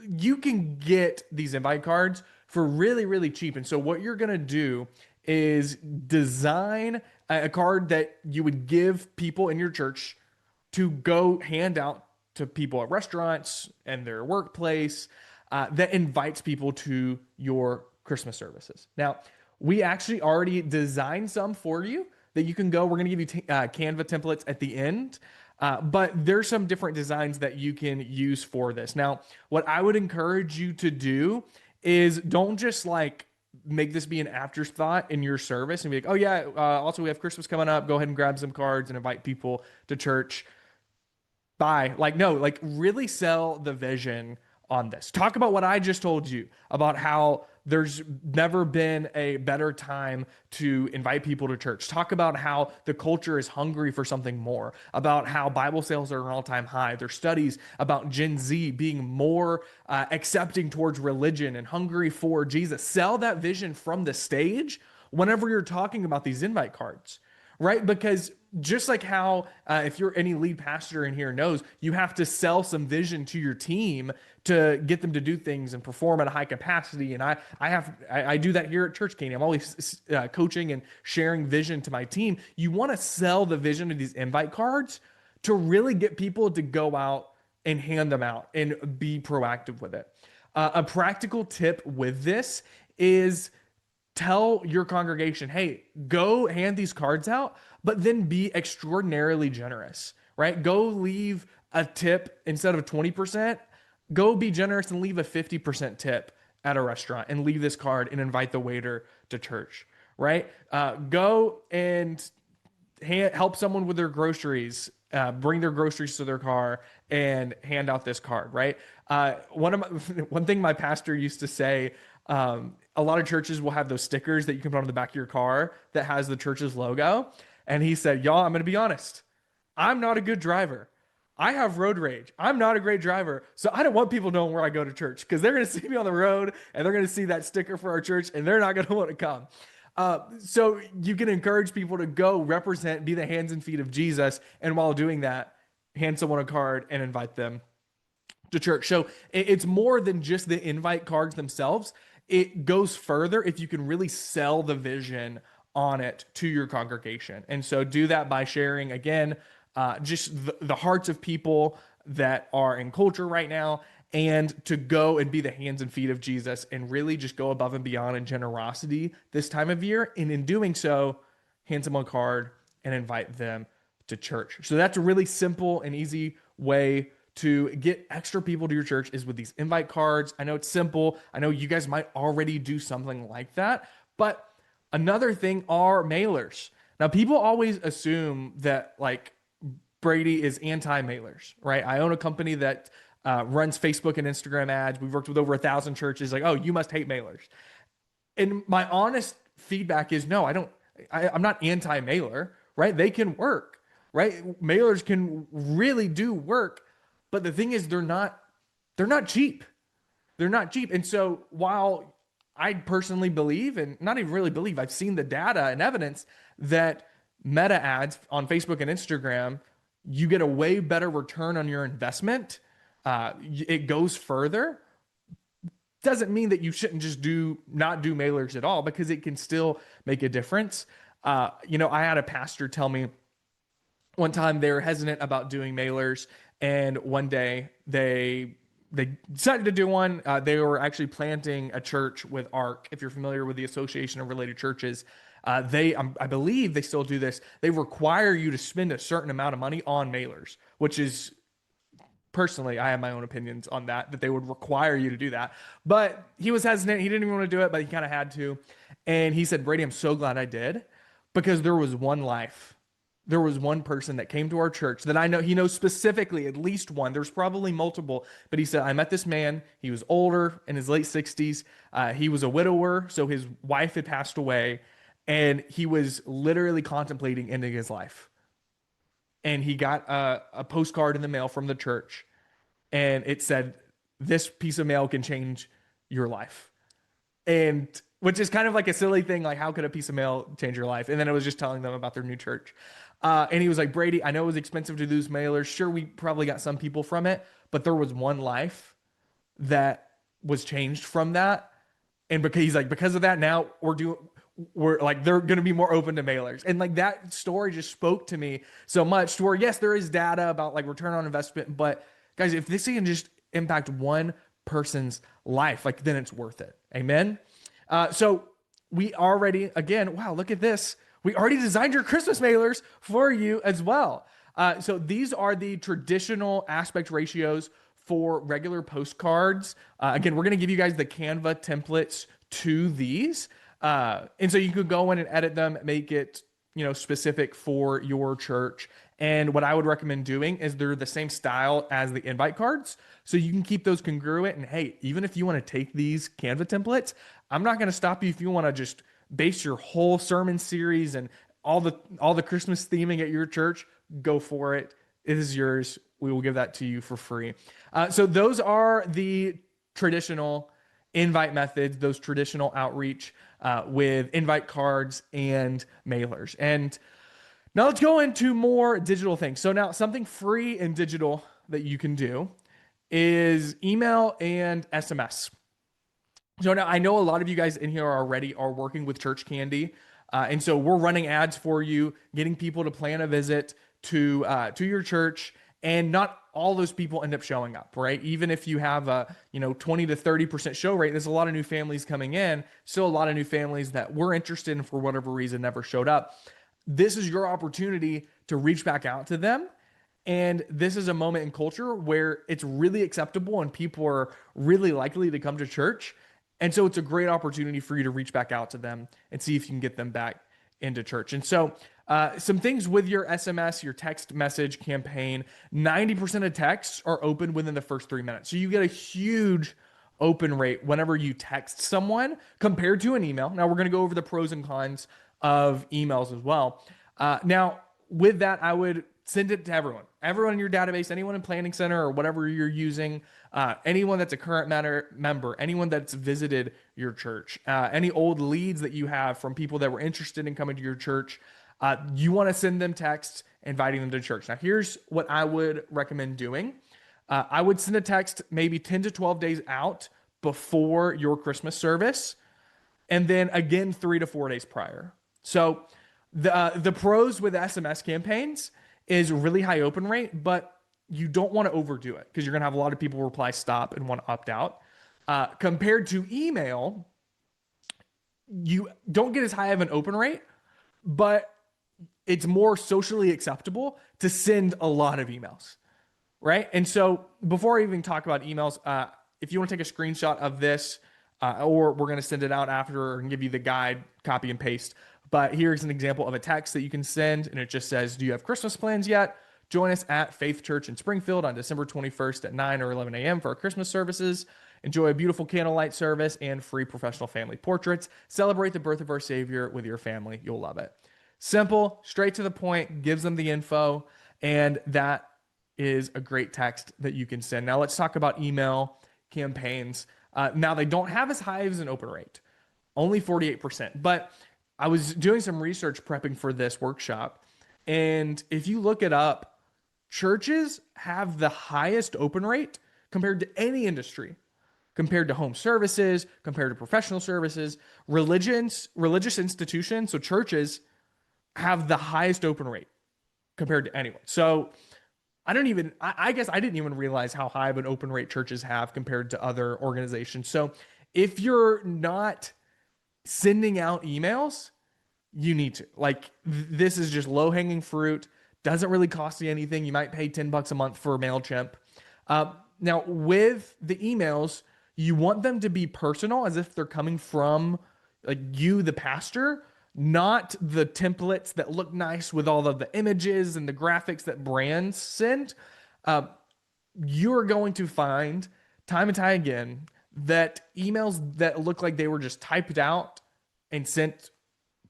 Speaker 1: you can get these invite cards for really, really cheap. And so what you're going to do is design a card that you would give people in your church to go hand out to people at restaurants and their workplace, that invites people to your Christmas services. Now, we actually already designed some for you that you can go. We're going to give you Canva templates at the end, but there's some different designs that you can use for this. Now, what I would encourage you to do is don't just like make this be an afterthought in your service and be like, oh yeah, also we have Christmas coming up. Go ahead and grab some cards and invite people to church. Bye. Like, no, like really sell the vision on this. Talk about what I just told you about how there's never been a better time to invite people to church. Talk about how the culture is hungry for something more, about how Bible sales are an all-time high. There's studies about Gen Z being more accepting towards religion and hungry for Jesus. Sell that vision from the stage whenever you're talking about these invite cards, right? Because just like how if you're any lead pastor in here knows, you have to sell some vision to your team to get them to do things and perform at a high capacity. And I do that here at ChurchCandy. I'm always coaching and sharing vision to my team. You want to sell the vision of these invite cards to really get people to go out and hand them out and be proactive with it. A practical tip with this is tell your congregation, hey, go hand these cards out, but then be extraordinarily generous, right? Go leave a tip instead of 20%. Go be generous and leave a 50% tip at a restaurant and leave this card and invite the waiter to church, right? Go and help someone with their groceries, bring their groceries to their car and hand out this card, right? One thing my pastor used to say, a lot of churches will have those stickers that you can put on the back of your car that has the church's logo. And he said, y'all, I'm going to be honest. I'm not a good driver. I have road rage. I'm not a great driver. So I don't want people knowing where I go to church because they're going to see me on the road and they're going to see that sticker for our church and they're not going to want to come. So you can encourage people to go represent, be the hands and feet of Jesus. And while doing that, hand someone a card and invite them to church. So it's more than just the invite cards themselves. it goes further if you can really sell the vision on it to your congregation. And so do that by sharing, again, just the hearts of people that are in culture right now, and to go and be the hands and feet of Jesus and really just go above and beyond in generosity this time of year. And in doing so, hand someone a card and invite them to church. So that's a really simple and easy way to get extra people to your church, is with these invite cards. I know it's simple. I know you guys might already do something like that, but another thing are mailers. Now, people always assume that like Brady is anti-mailers, right? I own a company that runs Facebook and Instagram ads. We've worked with over 1,000 churches. Like, oh, you must hate mailers. And my honest feedback is no, I'm not anti-mailer, right? They can work, right? Mailers can really do work. But the thing is, they're not cheap. They're not cheap. And so while I personally believe, and not even really believe, I've seen the data and evidence that meta ads on Facebook and Instagram, you get a way better return on your investment. It goes further. Doesn't mean that you shouldn't just not do mailers at all, because it can still make a difference. I had a pastor tell me one time they were hesitant about doing mailers, and one day they decided to do one. They were actually planting a church with ARC. If you're familiar with the Association of Related Churches, I believe they still do this. They require you to spend a certain amount of money on mailers, which is, personally, I have my own opinions on that they would require you to do that. But he was hesitant. He didn't even want to do it, but he kind of had to. And he said, Brady, I'm so glad I did, because there was one life. There was one person that came to our church that I know, he knows specifically, at least one. There's probably multiple, but he said, I met this man. He was older, in his late 60s. He was a widower, so his wife had passed away, and he was literally contemplating ending his life. And he got a postcard in the mail from the church, and it said, this piece of mail can change your life. And which is kind of like a silly thing, like how could a piece of mail change your life? And then it was just telling them about their new church. And he was like, Brady, I know it was expensive to do these mailers. Sure, we probably got some people from it, but there was one life that was changed from that. And because of that, now we're like, they're going to be more open to mailers. And like that story just spoke to me so much, to where, yes, there is data about like return on investment, but guys, if this can just impact one person's life, like then it's worth it. Amen. So we already, again, wow, look at this. We already designed your Christmas mailers for you as well. So these are the traditional aspect ratios for regular postcards. Again, we're going to give you guys the Canva templates to these. And so you could go in and edit them, make it, specific for your church. And what I would recommend doing is they're the same style as the invite cards. So you can keep those congruent. And hey, even if you want to take these Canva templates, I'm not going to stop you if you want to just base your whole sermon series and all the Christmas theming at your church. Go for it. It is yours. We will give that to you for free. So those are the traditional invite methods, those traditional outreach with invite cards and mailers. And now let's go into more digital things. So now something free and digital that you can do is email and SMS. So now I know a lot of you guys in here already are working with ChurchCandy. And so we're running ads for you, getting people to plan a visit to your church. And not all those people end up showing up, right? Even if you have a 20 to 30% show rate, there's a lot of new families coming in. Still a lot of new families that were interested and for whatever reason never showed up. This is your opportunity to reach back out to them. And this is a moment in culture where it's really acceptable and people are really likely to come to church. And so it's a great opportunity for you to reach back out to them and see if you can get them back into church. And so some things with your SMS, your text message campaign, 90% of texts are open within the first 3 minutes. So you get a huge open rate whenever you text someone compared to an email. Now we're going to go over the pros and cons of emails as well. Now with that, I would send it to everyone in your database, anyone in Planning Center or whatever you're using, anyone that's a current member, anyone that's visited your church, any old leads that you have from people that were interested in coming to your church. You want to send them texts inviting them to church. Now, here's what I would recommend doing. I would send a text maybe 10 to 12 days out before your Christmas service, and then again 3 to 4 days prior. So the pros with SMS campaigns is really high open rate, but you don't want to overdo it because you're going to have a lot of people reply stop and want to opt out. Compared to email, you don't get as high of an open rate, but it's more socially acceptable to send a lot of emails, right? And so before I even talk about emails, if you want to take a screenshot of this, or we're going to send it out after and give you the guide, copy and paste. But here's an example of a text that you can send, and it just says, do you have Christmas plans yet? Join us at Faith Church in Springfield on December 21st at 9 or 11 a.m. for our Christmas services. Enjoy a beautiful candlelight service and free professional family portraits. Celebrate the birth of our Savior with your family. You'll love it. Simple, straight to the point, gives them the info, and that is a great text that you can send. Now let's talk about email campaigns. Now they don't have as high as an open rate, only 48%. But I was doing some research prepping for this workshop, and if you look it up, churches have the highest open rate compared to any industry, compared to home services, compared to professional services, religious institutions. So churches have the highest open rate compared to anyone. So I guess I didn't even realize how high of an open rate churches have compared to other organizations. So if you're not sending out emails, you need to. This is just low hanging fruit. Doesn't really cost you anything. You might pay $10 a month for MailChimp. Now with the emails, you want them to be personal, as if they're coming from you, the pastor, not the templates that look nice with all of the images and the graphics that brands send. You're going to find time and time again that emails that look like they were just typed out and sent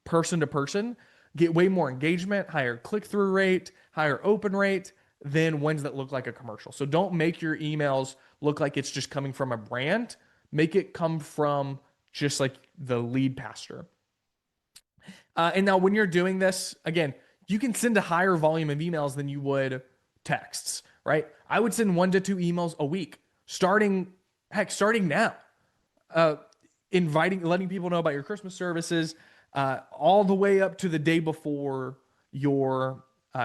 Speaker 1: person to person get way more engagement, higher click-through rate, higher open rate than ones that look like a commercial. So don't make your emails look like it's just coming from a brand. Make it come from just like the lead pastor. And now when you're doing this, again, you can send a higher volume of emails than you would texts, right? I would send 1 to 2 emails a week, starting now, letting people know about your Christmas services, all the way up to the day before your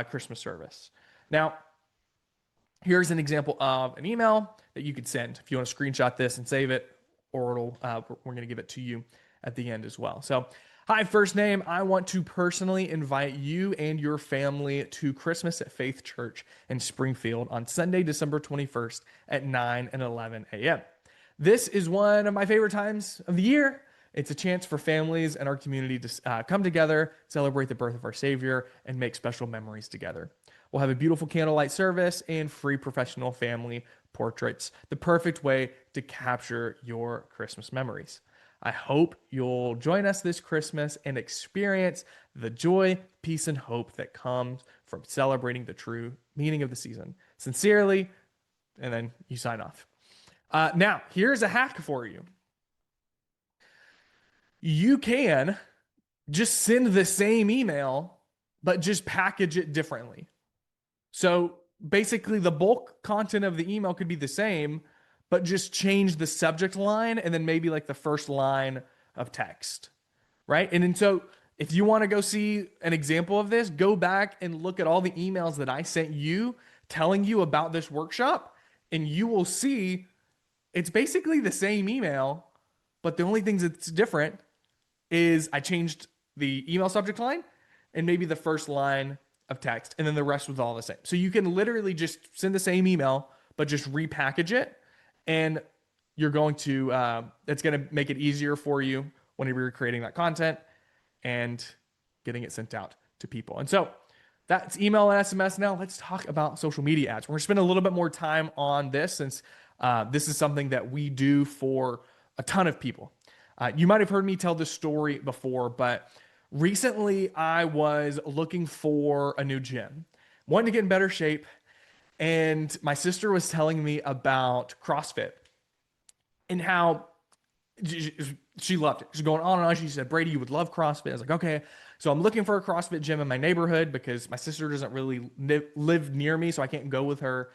Speaker 1: Christmas service. Now, here's an example of an email that you could send if you want to screenshot this and save it, or we're going to give it to you at the end as well. So, hi, first name. I want to personally invite you and your family to Christmas at Faith Church in Springfield on Sunday, December 21st at 9 and 11 a.m. This is one of my favorite times of the year. It's a chance for families and our community to come together, celebrate the birth of our Savior, and make special memories together. We'll have a beautiful candlelight service and free professional family portraits, the perfect way to capture your Christmas memories. I hope you'll join us this Christmas and experience the joy, peace, and hope that comes from celebrating the true meaning of the season. Sincerely, and then you sign off. Now, here's a hack for you. You can just send the same email, but just package it differently. So basically, the bulk content of the email could be the same, but just change the subject line and then maybe like the first line of text, right? And then so if you want to go see an example of this, go back and look at all the emails that I sent you telling you about this workshop, and you will see it's basically the same email, but the only things that's different is I changed the email subject line and maybe the first line of text, and then the rest was all the same. So you can literally just send the same email, but just repackage it. And you're going to, it's going to make it easier for you whenever you're creating that content and getting it sent out to people. And so that's email and SMS. Now let's talk about social media ads. We're going to spend a little bit more time on this since this is something that we do for a ton of people. You might have heard me tell this story before, but recently I was looking for a new gym, wanting to get in better shape. And my sister was telling me about CrossFit and how she loved it. She's going on and on. She said, Brady, you would love CrossFit. I was like, okay. So I'm looking for a CrossFit gym in my neighborhood because my sister doesn't really live near me, so I can't go with her.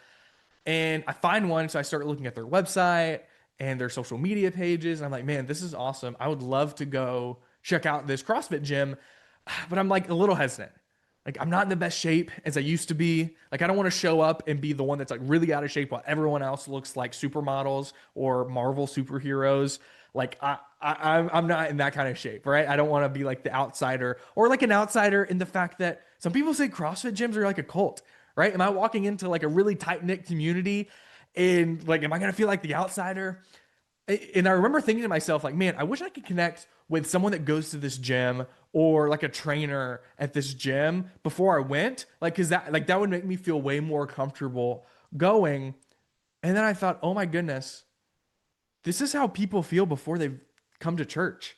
Speaker 1: And I find one, so I started looking at their website and their social media pages. And I'm like, man, this is awesome. I would love to go check out this CrossFit gym, but I'm like a little hesitant. Like I'm not in the best shape as I used to be. Like I don't want to show up and be the one that's like really out of shape while everyone else looks like supermodels or Marvel superheroes. Like I'm not in that kind of shape, right? I don't want to be like the outsider or like an outsider in the fact that some people say CrossFit gyms are like a cult, right? Am I walking into like a really tight knit community and like, am I gonna feel like the outsider? And I remember thinking to myself, like, man, I wish I could connect with someone that goes to this gym or like a trainer at this gym before I went, like, cause that would make me feel way more comfortable going. And then I thought, oh my goodness, this is how people feel before they've come to church.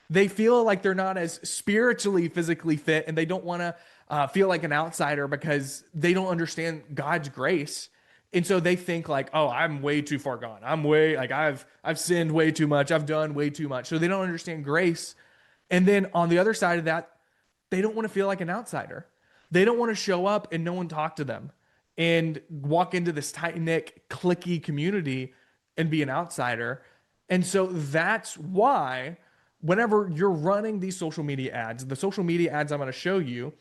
Speaker 1: They feel like they're not as spiritually, physically fit, and they don't want to feel like an outsider because they don't understand God's grace. And so they think like, oh, I'm way too far gone. I'm way like I've sinned way too much. I've done way too much. So they don't understand grace. And then on the other side of that, they don't want to feel like an outsider. They don't want to show up and no one talk to them and walk into this tight-knit, cliquey community and be an outsider. And so that's why whenever you're running these social media ads, the social media ads I'm going to show you,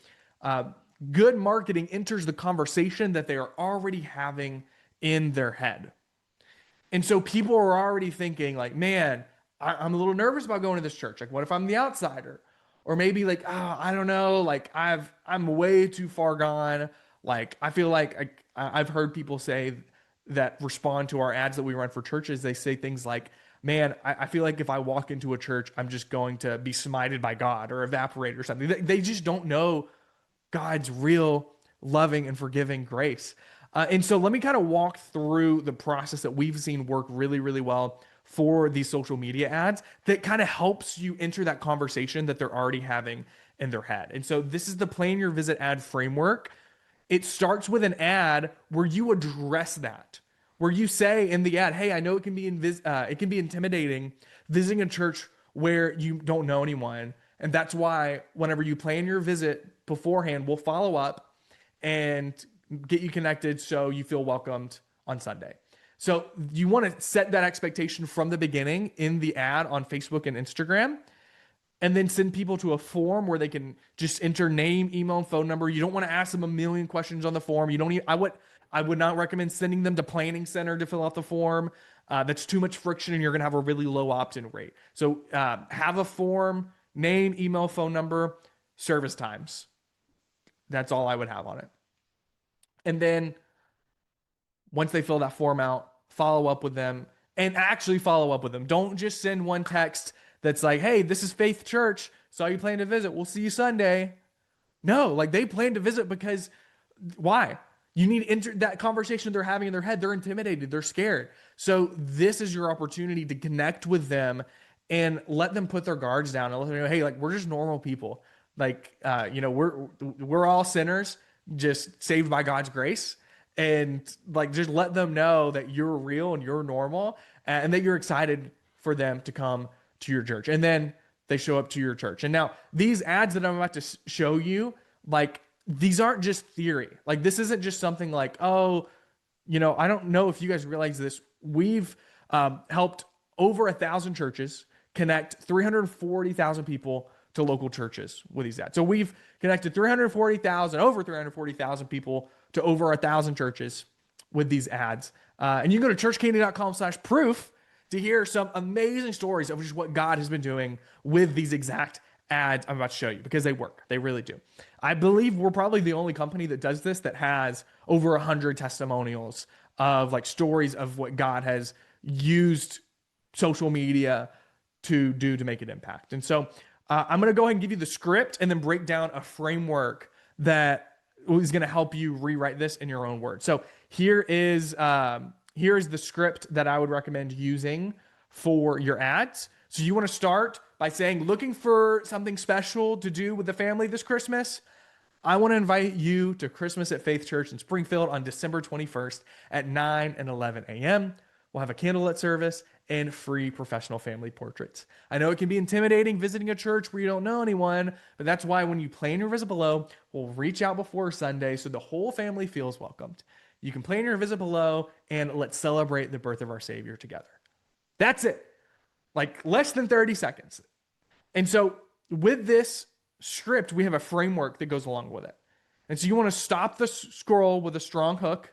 Speaker 1: uh, good marketing enters the conversation that they are already having in their head. And so people are already thinking like, man, I'm a little nervous about going to this church. Like, what if I'm the outsider? Or maybe like, oh, I don't know. Like I'm way too far gone. Like, I feel like I've heard people say that respond to our ads that we run for churches. They say things like, man, I feel like if I walk into a church, I'm just going to be smited by God or evaporate or something. They just don't know God's real loving and forgiving grace. And so let me kind of walk through the process that we've seen work really, really well for these social media ads that kind of helps you enter that conversation that they're already having in their head. And so this is the plan your visit ad framework. It starts with an ad where you address that, where you say in the ad, hey, I know it can be intimidating visiting a church where you don't know anyone. And that's why whenever you plan your visit beforehand, we'll follow up and get you connected so you feel welcomed on Sunday. So you want to set that expectation from the beginning in the ad on Facebook and Instagram, and then send people to a form where they can just enter name, email, and phone number. You don't want to ask them a million questions on the form. You don't need, I would not recommend sending them to Planning Center to fill out the form. That's too much friction and you're going to have a really low opt-in rate. So have a form, name, email, phone number, service times. That's all I would have on it. And then once they fill that form out, follow up with them and actually follow up with them. Don't just send one text that's like, hey, this is Faith Church. Saw you plan to visit. We'll see you Sunday. No, like they plan to visit because why? You need to enter that conversation they're having in their head. They're intimidated. They're scared. So this is your opportunity to connect with them and let them put their guards down and let them know, hey, like we're just normal people. Like, we're all sinners, just saved by God's grace. And like, just let them know that you're real and you're normal and that you're excited for them to come to your church. And then they show up to your church. And now these ads that I'm about to show you, like, these aren't just theory. Like, this isn't just something like, oh, I don't know if you guys realize this. We've helped over 1,000 churches connect 340,000 people to local churches with these ads. So we've connected over 340,000 people to over 1,000 churches with these ads. And you can go to churchcandy.com/proof to hear some amazing stories of just what God has been doing with these exact ads I'm about to show you, because they work. They really do. I believe we're probably the only company that does this that has over 100 testimonials of like stories of what God has used social media to do to make an impact. And so I'm going to go ahead and give you the script and then break down a framework that is going to help you rewrite this in your own words. So here is the script that I would recommend using for your ads. So you want to start by saying, looking for something special to do with the family this Christmas? I want to invite you to Christmas at Faith Church in Springfield on December 21st at 9 and 11 a.m. We'll have a candlelit service and free professional family portraits. I know it can be intimidating visiting a church where you don't know anyone, but that's why when you plan your visit below, we'll reach out before Sunday so the whole family feels welcomed. You can plan your visit below and let's celebrate the birth of our Savior together. That's it. Like less than 30 seconds. And so with this script, we have a framework that goes along with it. And so you want to stop the scroll with a strong hook.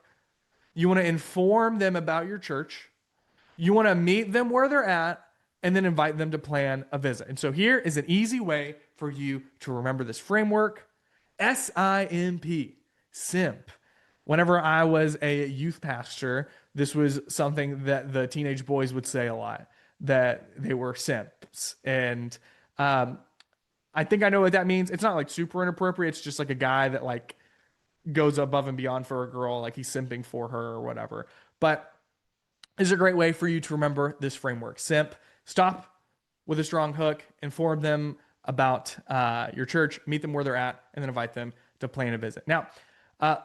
Speaker 1: You want to inform them about your church. You want to meet them where they're at and then invite them to plan a visit. And so here is an easy way for you to remember this framework. SIMP, SIMP. Whenever I was a youth pastor, this was something that the teenage boys would say a lot, that they were simps. And I think I know what that means. It's not like super inappropriate. It's just like a guy that like goes above and beyond for a girl, like he's simping for her or whatever. But it's a great way for you to remember this framework. Simp, stop with a strong hook, inform them about your church, meet them where they're at, and then invite them to plan a visit. Now,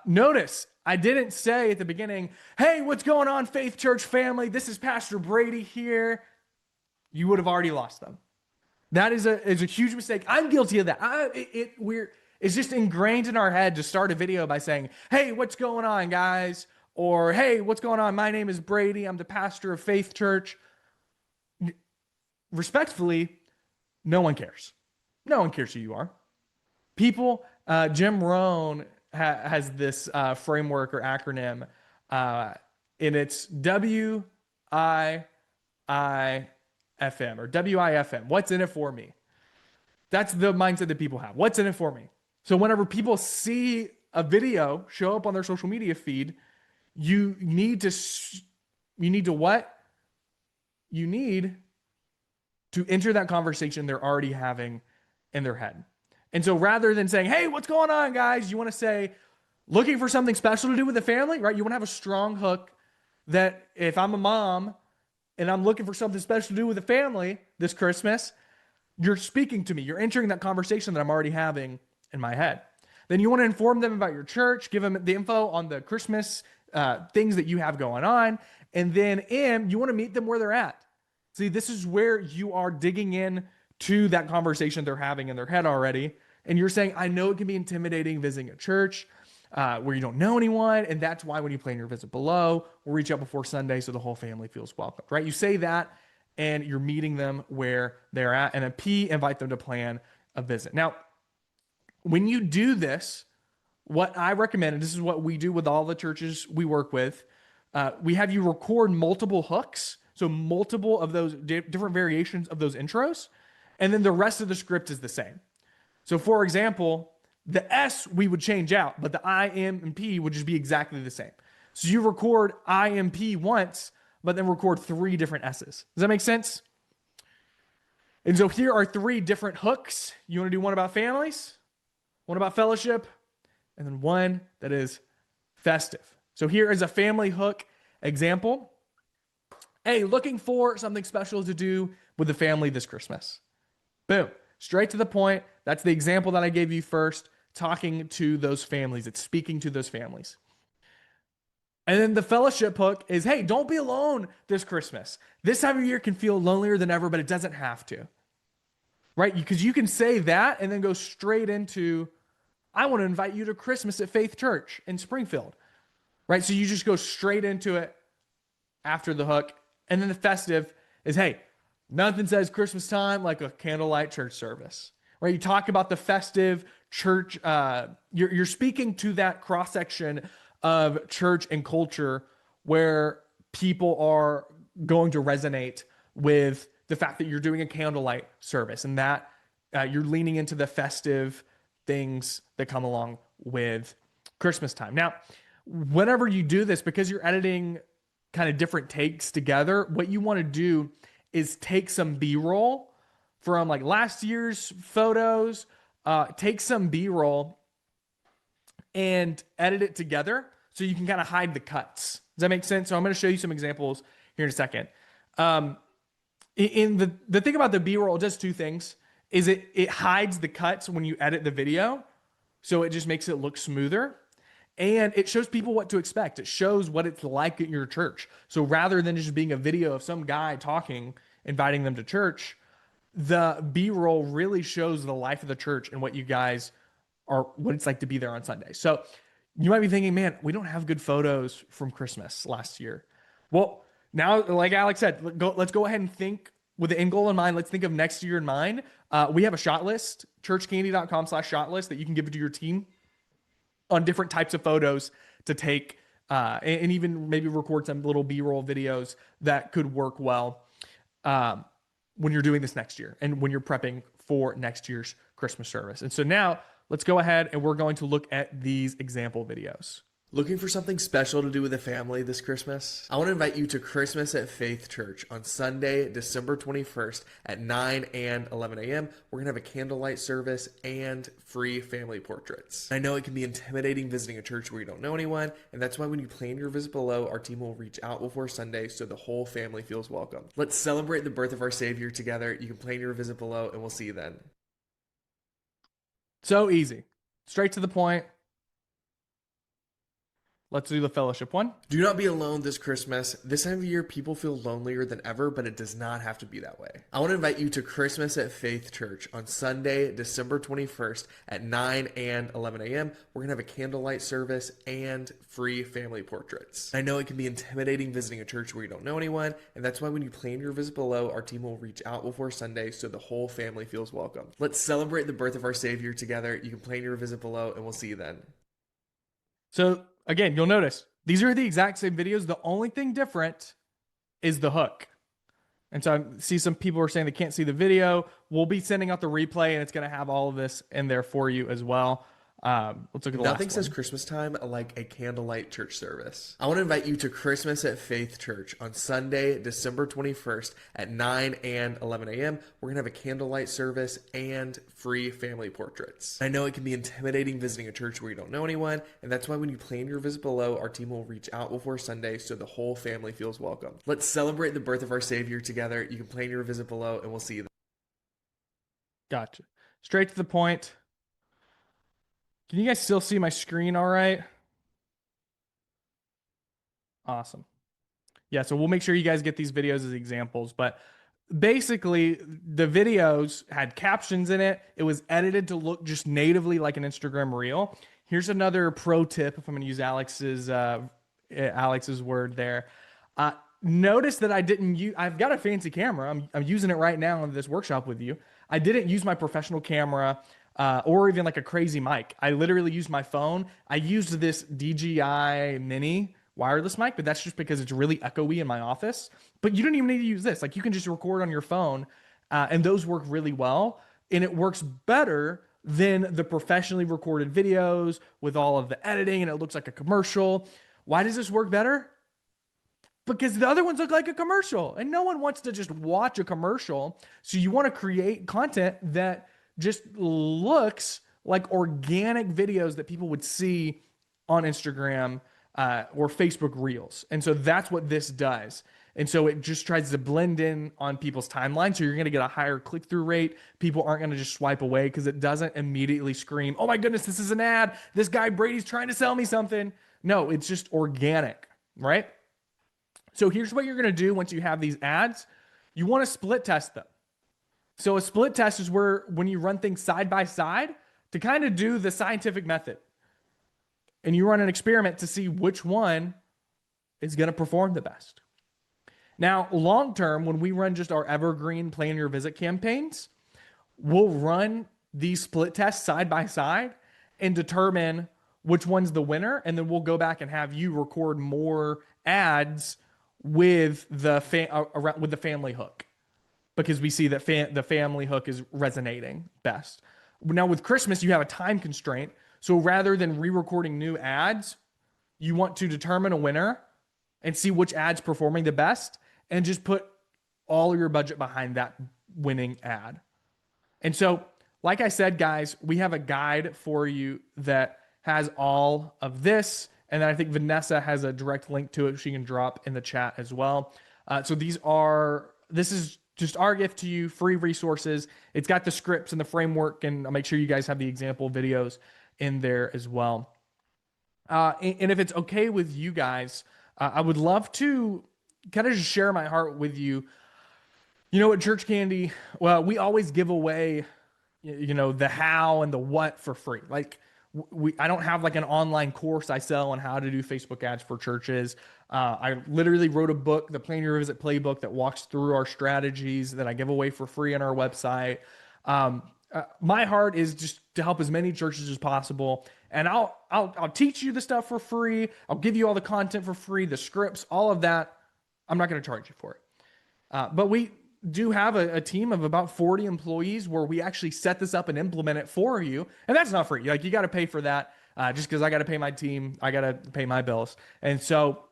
Speaker 1: notice I didn't say at the beginning, hey, what's going on, Faith Church family? This is Pastor Brady here. You would have already lost them. That is a huge mistake. I'm guilty of that. It's just ingrained in our head to start a video by saying, hey, what's going on, guys? Or, hey, what's going on? My name is Brady. I'm the pastor of Faith Church. Respectfully, no one cares. No one cares who you are. People, Jim Rohn has this framework or acronym, and it's WIIFM or WIFM. What's in it for me? That's the mindset that people have. What's in it for me? So whenever people see a video show up on their social media feed, you need to what? You need to enter that conversation they're already having in their head. And so rather than saying, hey, what's going on, guys? You want to say, looking for something special to do with the family, right? You want to have a strong hook that if I'm a mom and I'm looking for something special to do with the family this Christmas, you're speaking to me. You're entering that conversation that I'm already having in my head. Then you want to inform them about your church, give them the info on the Christmas things that you have going on. And then you want to meet them where they're at. See, this is where you are digging in to that conversation they're having in their head already. And you're saying, I know it can be intimidating visiting a church where you don't know anyone. And that's why when you plan your visit below, we'll reach out before Sunday so the whole family feels welcomed, right? You say that and you're meeting them where they're at. And then P, invite them to plan a visit. Now, when you do this, what I recommend, and this is what we do with all the churches we work with, we have you record multiple hooks. So multiple of those different variations of those intros. And then the rest of the script is the same. So for example, the S we would change out, but the I, M, and P would just be exactly the same. So you record I, M, P once, but then record 3 different S's. Does that make sense? And so here are 3 different hooks. You want to do one about families, one about fellowship, and then one that is festive. So here is a family hook example. Hey, looking for something special to do with the family this Christmas. Boom. Straight to the point. That's the example that I gave you first, talking to those families. It's speaking to those families. And then the fellowship hook is, hey, don't be alone this Christmas. This time of year can feel lonelier than ever, but it doesn't have to. Right? Because you can say that and then go straight into, I want to invite you to Christmas at Faith Church in Springfield. Right? So you just go straight into it after the hook. And then the festive is, hey, nothing says Christmas time like a candlelight church service, right? You talk about the festive church. You're speaking to that cross-section of church and culture where people are going to resonate with the fact that you're doing a candlelight service and that you're leaning into the festive things that come along with Christmas time. Now, whenever you do this, because you're editing kind of different takes together, what you want to do is take some B-roll from like last year's photos, take some B-roll and edit it together so you can kind of hide the cuts. Does that make sense? So I'm going to show you some examples here in a second. In the thing about the B-roll, it does 2 things. Is it hides the cuts when you edit the video, so it just makes it look smoother. And it shows people what to expect. It shows what it's like at your church. So rather than just being a video of some guy talking, inviting them to church, the B-roll really shows the life of the church and what you guys are, what it's like to be there on Sunday. So you might be thinking, man, we don't have good photos from Christmas last year. Well, Now, like Alex said, let's go ahead and think with the end goal in mind. Let's think of next year in mind. We have a shot list, churchcandy.com/shot list that you can give to your team on different types of photos to take, and even maybe record some little B-roll videos that could work well when you're doing this next year and when you're prepping for next year's Christmas service. And so now let's go ahead and we're going to look at these example videos. Looking for something special to do with the family this Christmas? I want to invite you to Christmas at Faith Church on Sunday, December 21st at 9 and 11 a.m. We're going to have a candlelight service and free family portraits. I know it can be intimidating visiting a church where you don't know anyone, and that's why when you plan your visit below, our team will reach out before Sunday so the whole family feels welcome. Let's celebrate the birth of our Savior together. You can plan your visit below, and we'll see you then. So easy. Straight to the point. Let's do the fellowship one. Do not be alone this Christmas. This time of year, people feel lonelier than ever, but it does not have to be that way. I want to invite you to Christmas at Faith Church on Sunday, December 21st at 9 and 11 a.m. We're going to have a candlelight service and free family portraits. I know it can be intimidating visiting a church where you don't know anyone, and that's why when you plan your visit below, our team will reach out before Sunday so the whole family feels welcome. Let's celebrate the birth of our Savior together. You can plan your visit below, and we'll see you then. So again, you'll notice these are the exact same videos. The only thing different is the hook. And so I see some people are saying they can't see the video. We'll be sending out the replay, and it's going to have all of this in there for you as well. Let's look at the Nothing says Christmas time like a candlelight church service. I want to invite you to Christmas at Faith Church on Sunday, December 21st at 9 and 11 a.m. We're going to have a candlelight service and free family portraits. I know it can be intimidating visiting a church where you don't know anyone, and that's why when you plan your visit below, our team will reach out before Sunday so the whole family feels welcome. Let's celebrate the birth of our Savior together. You can plan your visit below, and we'll see you then. Gotcha. Straight to the point. Can you guys still see my screen all right? Awesome. Yeah, so we'll make sure you guys get these videos as examples. But basically, the videos had captions in it. It was edited to look just natively like an Instagram reel. Here's another pro tip, if I'm going to use Alex's word there. Notice that I didn't use, I've got a fancy camera. I'm using it right now in this workshop with you. I didn't use my professional camera or even like a crazy mic. I literally used my phone. I used this DJI Mini wireless mic, but that's just because it's really echoey in my office. But you don't even need to use this. Like you can just record on your phone and those work really well. And it works better than the professionally recorded videos with all of the editing and it looks like a commercial. Why does this work better? Because the other ones look like a commercial and no one wants to just watch a commercial. So you want to create content that just looks like organic videos that people would see on Instagram or Facebook Reels. And so that's what this does. And so it just tries to blend in on people's timeline. So you're going to get a higher click-through rate. People aren't going to just swipe away because it doesn't immediately scream, oh my goodness, this is an ad. This guy Brady's trying to sell me something. No, it's just organic, right? So here's what you're going to do once you have these ads. You want to split test them. So a split test is where when you run things side by side to kind of do the scientific method. And you run an experiment to see which one is going to perform the best. Now, long term, when we run just our evergreen plan your visit campaigns, we'll run these split tests side by side and determine which one's the winner. And then we'll go back and have you record more ads with the family hook. Because we see that the family hook is resonating best. Now with Christmas, you have a time constraint. So rather than re-recording new ads, you want to determine a winner and see which ad's performing the best and just put all of your budget behind that winning ad. And so, like I said, guys, we have a guide for you that has all of this. And then I think Vanessa has a direct link to it she can drop in the chat as well. So this is just our gift to you, free resources. It's got the scripts and the framework, and I'll make sure you guys have the example videos in there as well. And if it's okay with you guys, I would love to kind of just share my heart with you. You know, at Church Candy, well, we always give away, the how and the what for free. Like I don't have like an online course I sell on how to do Facebook ads for churches. I literally wrote a book, the Plan Your Visit Playbook, that walks through our strategies that I give away for free on our website. My heart is just to help as many churches as possible, and I'll teach you the stuff for free. I'll give you all the content for free, the scripts, all of that. I'm not going to charge you for it. But we do have a team of about 40 employees where we actually set this up and implement it for you. And that's not free. Like, you got to pay for that. Just because I got to pay my team, I got to pay my bills. And so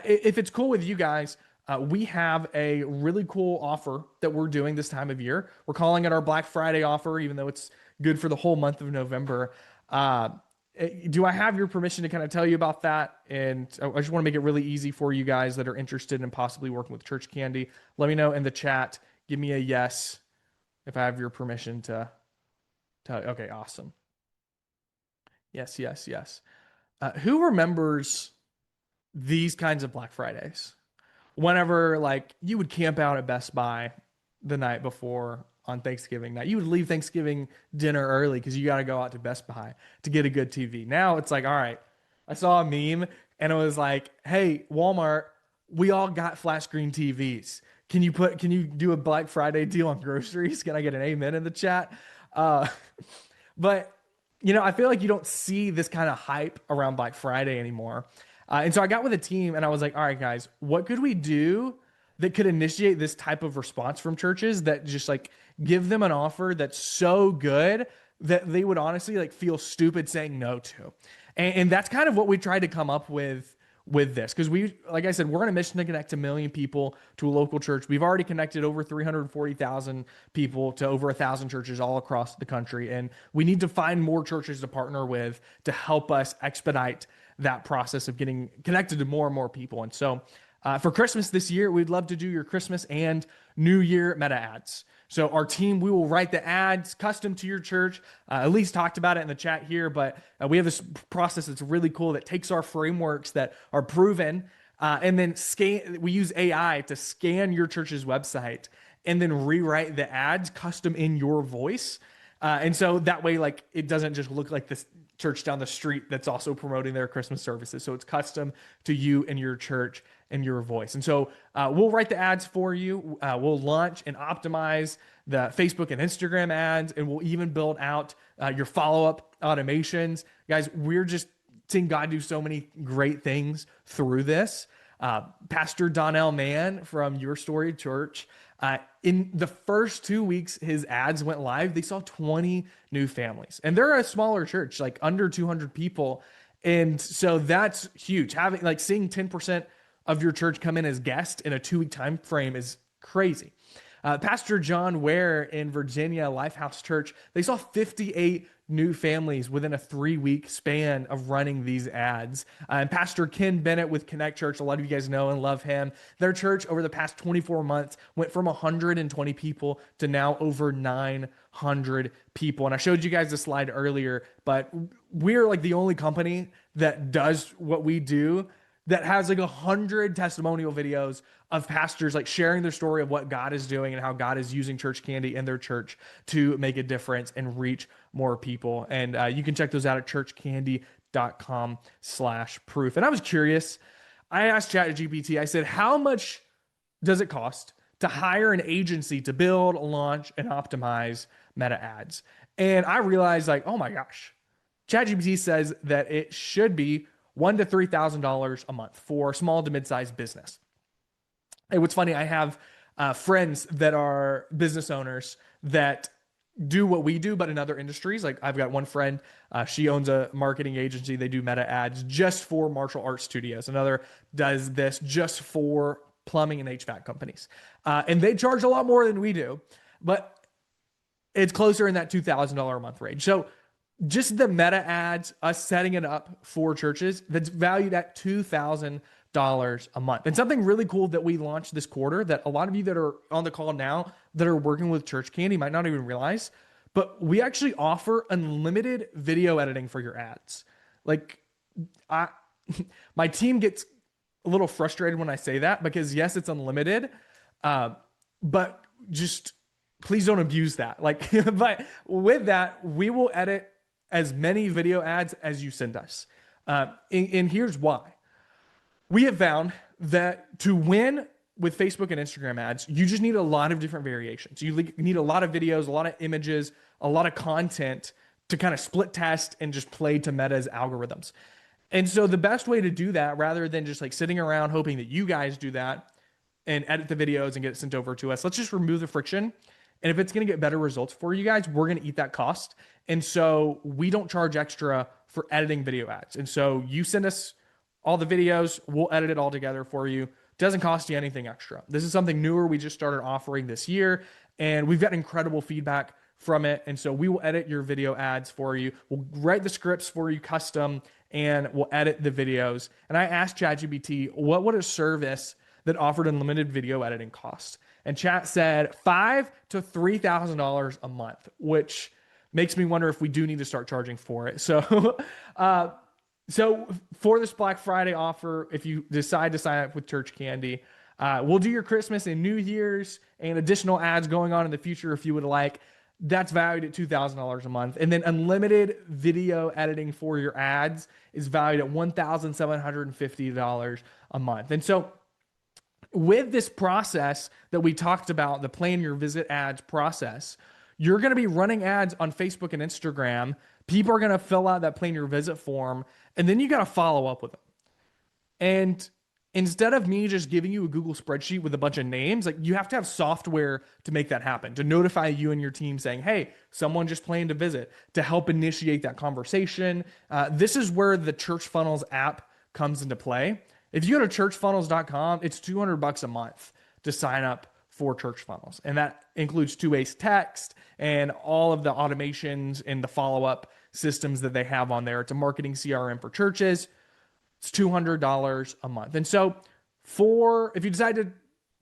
Speaker 1: if it's cool with you guys, we have a really cool offer that we're doing this time of year. We're calling it our Black Friday offer, even though it's good for the whole month of November. Do I have your permission to kind of tell you about that? And I just want to make it really easy for you guys that are interested in possibly working with Church Candy. Let me know in the chat. Give me a yes if I have your permission to tell you. Okay, awesome. Yes, yes, yes. Who remembers these kinds of Black Fridays? Whenever, like, you would camp out at Best Buy the night before on Thanksgiving night. You would leave Thanksgiving dinner early because you got to go out to Best Buy to get a good TV. Now it's like, all right, I saw a meme and it was like, hey, Walmart, we all got flat screen TVs. Can you do a Black Friday deal on groceries? Can I get an amen in the chat? But I feel like you don't see this kind of hype around Black Friday anymore. And so I got with a team and I was like, all right, guys, what could we do that could initiate this type of response from churches that just like give them an offer that's so good that they would honestly like feel stupid saying no to. And that's kind of what we tried to come up with this. Because like I said, we're on a mission to connect 1 million people to a local church. We've already connected over 340,000 people to over 1,000 churches all across the country. And we need to find more churches to partner with to help us expedite that process of getting connected to more and more people. And so for Christmas this year, we'd love to do your Christmas and New Year meta ads. So our team, we will write the ads custom to your church. Elise talked about it in the chat here, but we have this process that's really cool that takes our frameworks that are proven and then we use AI to scan your church's website and then rewrite the ads custom in your voice. And so that way, like, it doesn't just look like this church down the street that's also promoting their Christmas services. So it's custom to you and your church and your voice. And so we'll write the ads for you. We'll launch and optimize the Facebook and Instagram ads, and we'll even build out your follow-up automations. Guys, we're just seeing God do so many great things through this. Pastor Donnell Mann from Your Story Church, in the first 2 weeks his ads went live, they saw 20 new families. And they're a smaller church, like under 200 people. And so that's huge. Seeing 10% of your church come in as guests in a 2-week time frame is crazy. Pastor John Ware in Virginia, Lifehouse Church, they saw 58 new families within a 3-week span of running these ads. And Pastor Ken Bennett with Connect Church, a lot of you guys know and love him. Their church over the past 24 months went from 120 people to now over 900 people. And I showed you guys this slide earlier, but we're like the only company that does what we do that has like 100 testimonial videos of pastors like sharing their story of what God is doing and how God is using Church Candy in their church to make a difference and reach more people. And you can check those out at churchcandy.com/proof. And I was curious. I asked ChatGPT, I said, how much does it cost to hire an agency to build, launch, and optimize meta ads? And I realized, like, oh my gosh, ChatGPT says that it should be $1,000 to $3,000 a month for a small to mid-sized business. And what's funny, I have friends that are business owners that do what we do, but in other industries. Like, I've got one friend, she owns a marketing agency. They do meta ads just for martial arts studios. Another does this just for plumbing and HVAC companies. And they charge a lot more than we do, but it's closer in that $2,000 a month range. So just the meta ads, us setting it up for churches, that's valued at $2,000 a month. And something really cool that we launched this quarter that a lot of you that are on the call now that are working with Church Candy might not even realize, but we actually offer unlimited video editing for your ads. Like, my team gets a little frustrated when I say that because yes, it's unlimited, but just please don't abuse that. Like, but with that, we will edit as many video ads as you send us. And here's why. We have found that to win with Facebook and Instagram ads, you just need a lot of different variations. You need a lot of videos, a lot of images, a lot of content to kind of split test and just play to Meta's algorithms. And so the best way to do that, rather than just like sitting around hoping that you guys do that and edit the videos and get it sent over to us, let's just remove the friction. And if it's going to get better results for you guys, we're going to eat that cost. And so we don't charge extra for editing video ads. And so you send us all the videos, we'll edit it all together for you. Doesn't cost you anything extra. This is something newer we just started offering this year, and we've got incredible feedback from it. And so we will edit your video ads for you. We'll write the scripts for you custom, and we'll edit the videos. And I asked ChatGPT, what would a service that offered unlimited video editing cost? And Chat said $5,000 to $3,000 a month, which makes me wonder if we do need to start charging for it. So, so for this Black Friday offer, if you decide to sign up with Church Candy, we'll do your Christmas and New Year's and additional ads going on in the future if you would like. That's valued at $2,000 a month. And then unlimited video editing for your ads is valued at $1,750 a month. And so with this process that we talked about, the plan your visit ads process, you're going to be running ads on Facebook and Instagram. People are going to fill out that plan your visit form, and then you got to follow up with them. And instead of me just giving you a Google spreadsheet with a bunch of names, like you have to have software to make that happen, to notify you and your team saying, hey, someone just planned to visit, to help initiate that conversation. This is where the Church Funnels app comes into play. If you go to churchfunnels.com, it's $200 a month to sign up for Church Funnels. And that includes two-way text and all of the automations and the follow-up systems that they have on there. It's a marketing CRM for churches. It's $200 a month. And so if you decide to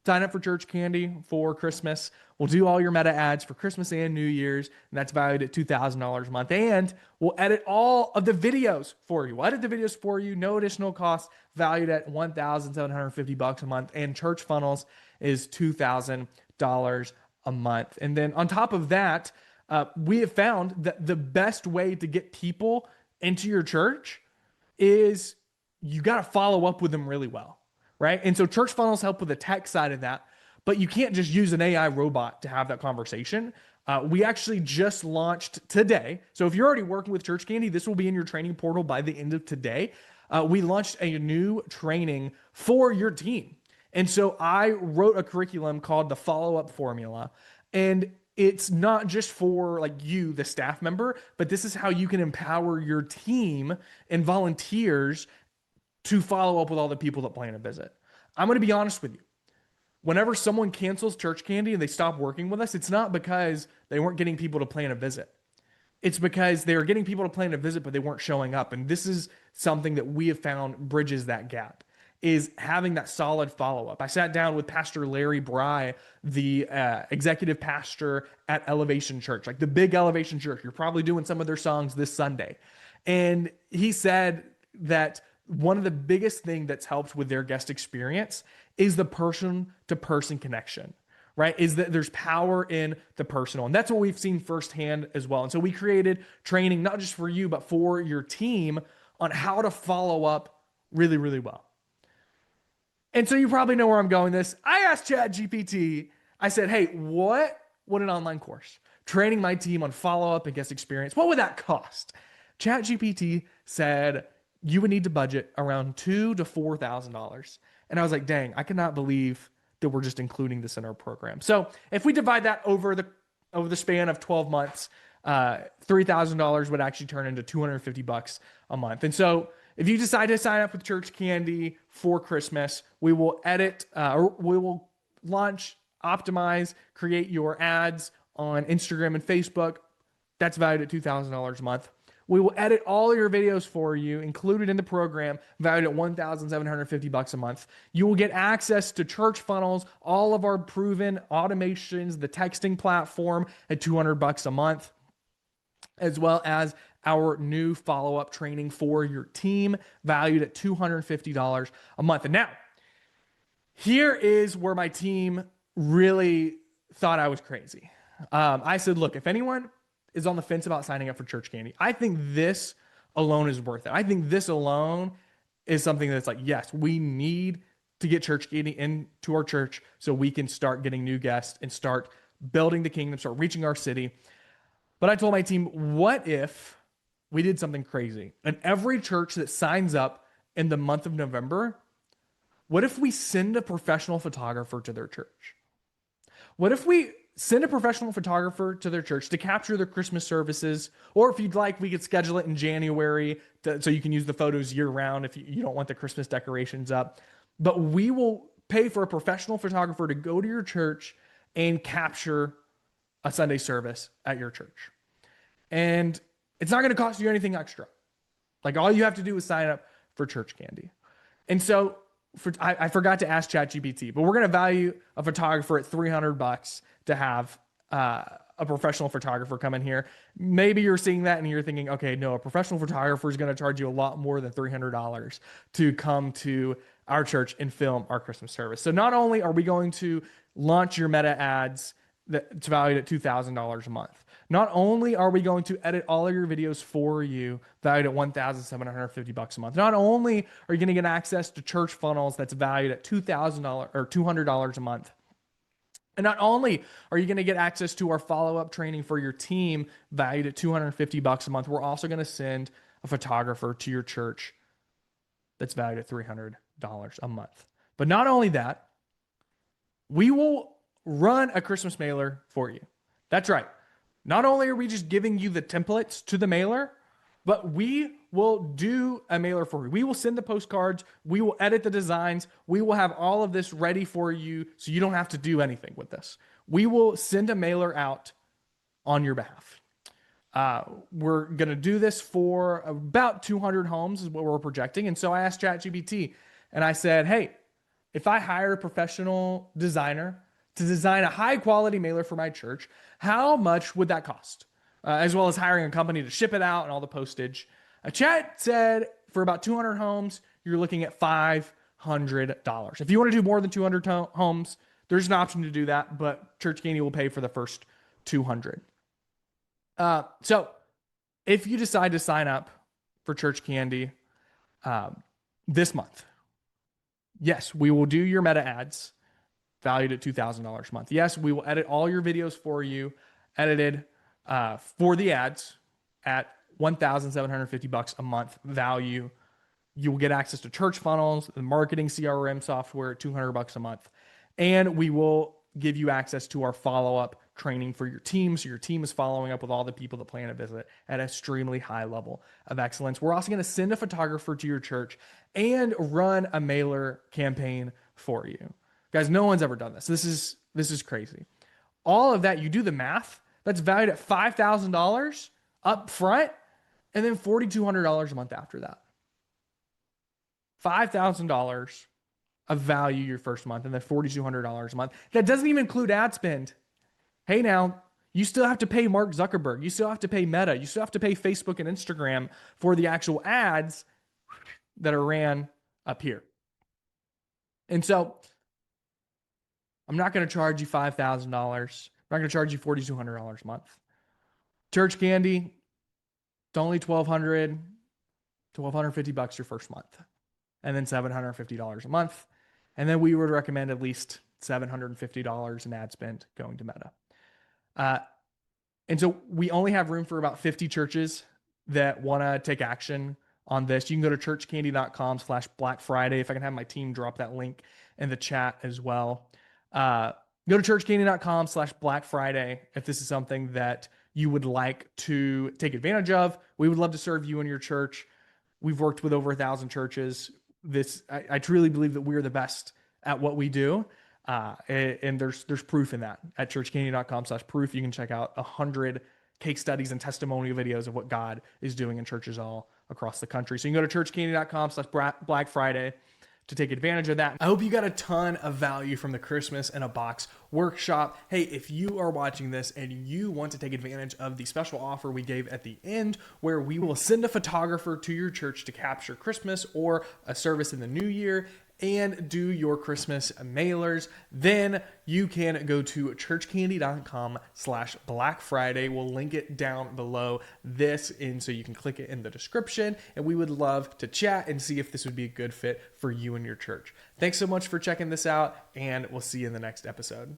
Speaker 1: sign up for Church Candy for Christmas, we'll do all your meta ads for Christmas and New Year's, and that's valued at $2,000 a month. And we'll edit all of the videos for you. We'll edit the videos for you, no additional cost, valued at $1,750 a month. And Church Funnels is $2,000 a month. And then on top of that, we have found that the best way to get people into your church is you got to follow up with them really well, right? And so Church Funnels help with the tech side of that, but you can't just use an AI robot to have that conversation. We actually just launched today. So if you're already working with Church Candy, this will be in your training portal by the end of today. We launched a new training for your team. And so I wrote a curriculum called the follow-up formula. And it's not just for like you, the staff member, but this is how you can empower your team and volunteers to follow up with all the people that plan a visit. I'm going to be honest with you. Whenever someone cancels Church Candy and they stop working with us, it's not because they weren't getting people to plan a visit. It's because they were getting people to plan a visit, but they weren't showing up. And this is something that we have found bridges that gap, is having that solid follow-up. I sat down with Pastor Larry Bry, the executive pastor at Elevation Church, like the big Elevation Church. You're probably doing some of their songs this Sunday. And he said that one of the biggest things that's helped with their guest experience is the person-to-person connection, right? Is that there's power in the personal. And that's what we've seen firsthand as well. And so we created training, not just for you, but for your team on how to follow up really, really well. And so you probably know where I'm going this. I asked ChatGPT, I said, hey, what would an online course training my team on follow-up and guest experience, what would that cost? ChatGPT said you would need to budget around $2,000 to $4,000. And I was like, dang, I cannot believe that we're just including this in our program. So if we divide that over the span of 12 months, $3,000 would actually turn into $250 a month. And so if you decide to sign up with Church Candy for Christmas, we will edit, or we will launch, optimize, create your ads on Instagram and Facebook. That's valued at $2,000 a month. We will edit all your videos for you, included in the program, valued at $1,750 a month. You will get access to Church Funnels, all of our proven automations, the texting platform at $200 a month, as well as our new follow-up training for your team, valued at $250 a month. And now, here is where my team really thought I was crazy. I said, look, if anyone is on the fence about signing up for Church Candy, I think this alone is worth it. I think this alone is something that's like, yes, we need to get ChurchCandy into our church so we can start getting new guests and start building the kingdom, start reaching our city. But I told my team, what if we did something crazy? And every church that signs up in the month of November, what if we send a professional photographer to their church? What if we send a professional photographer to their church to capture their Christmas services? Or if you'd like, we could schedule it in January so you can use the photos year round if you don't want the Christmas decorations up. But we will pay for a professional photographer to go to your church and capture a Sunday service at your church. And it's not going to cost you anything extra. Like, all you have to do is sign up for ChurchCandy. And so I forgot to ask ChatGPT, but we're going to value a photographer at $300 to have a professional photographer come in here. Maybe you're seeing that and you're thinking, okay, no, a professional photographer is going to charge you a lot more than $300 to come to our church and film our Christmas service. So not only are we going to launch your meta ads that's valued at $2,000 a month, not only are we going to edit all of your videos for you, valued at $1,750 a month, not only are you going to get access to church funnels that's valued at $2,000 or $200 a month, and not only are you going to get access to our follow-up training for your team valued at $250 a month, we're also going to send a photographer to your church that's valued at $300 a month. But not only that, we will run a Christmas mailer for you. That's right. Not only are we just giving you the templates to the mailer, but we will do a mailer for you. We will send the postcards. We will edit the designs. We will have all of this ready for you so you don't have to do anything with this. We will send a mailer out on your behalf. We're going to do this for about 200 homes is what we're projecting. And so I asked ChatGPT and I said, hey, if I hire a professional designer to design a high quality mailer for my church, how much would that cost? As well as hiring a company to ship it out and all the postage. Chat said for about 200 homes, you're looking at $500. If you want to do more than 200 homes, there's an option to do that, but ChurchCandy will pay for the first 200. So if you decide to sign up for ChurchCandy this month, yes, we will do your meta ads valued at $2,000 a month. Yes, we will edit all your videos for you, edited for the ads at $1,750 a month value. You will get access to church funnels, the marketing CRM software at $200 a month. And we will give you access to our follow-up training for your team. So your team is following up with all the people that plan to visit at an extremely high level of excellence. We're also going to send a photographer to your church and run a mailer campaign for you. Guys, no one's ever done this. This is crazy. All of that, you do the math, that's valued at $5,000 up front and then $4,200 a month after that. $5,000 of value your first month and then $4,200 a month. That doesn't even include ad spend. Hey, now, you still have to pay Mark Zuckerberg. You still have to pay Meta. You still have to pay Facebook and Instagram for the actual ads that are ran up here. And so I'm not going to charge you $5,000. I'm not going to charge you $4,200 a month. ChurchCandy, it's only $1,200 to $1,250 your first month, and then $750 a month. And then we would recommend at least $750 in ad spend going to Meta. And so we only have room for about 50 churches that want to take action on this. You can go to churchcandy.com/Black Friday. If I can have my team drop that link in the chat as well. Go to churchcandy.com/Black Friday if this is something that you would like to take advantage of. We would love to serve you and your church. We've worked with over 1,000 churches. I truly believe that we're the best at what we do. And there's proof in that at churchcandy.com/proof. You can check out 100 case studies and testimonial videos of what God is doing in churches all across the country. So you can go to churchcandy.com/Black Friday to take advantage of that. I hope you got a ton of value from the Christmas in a Box workshop. Hey, if you are watching this and you want to take advantage of the special offer we gave at the end, where we will send a photographer to your church to capture Christmas or a service in the new year, and do your Christmas mailers, then you can go to churchcandy.com/Black Friday. We'll link it down below this, and so you can click it in the description, and we would love to chat and see if this would be a good fit for you and your church. Thanks so much for checking this out, and we'll see you in the next episode.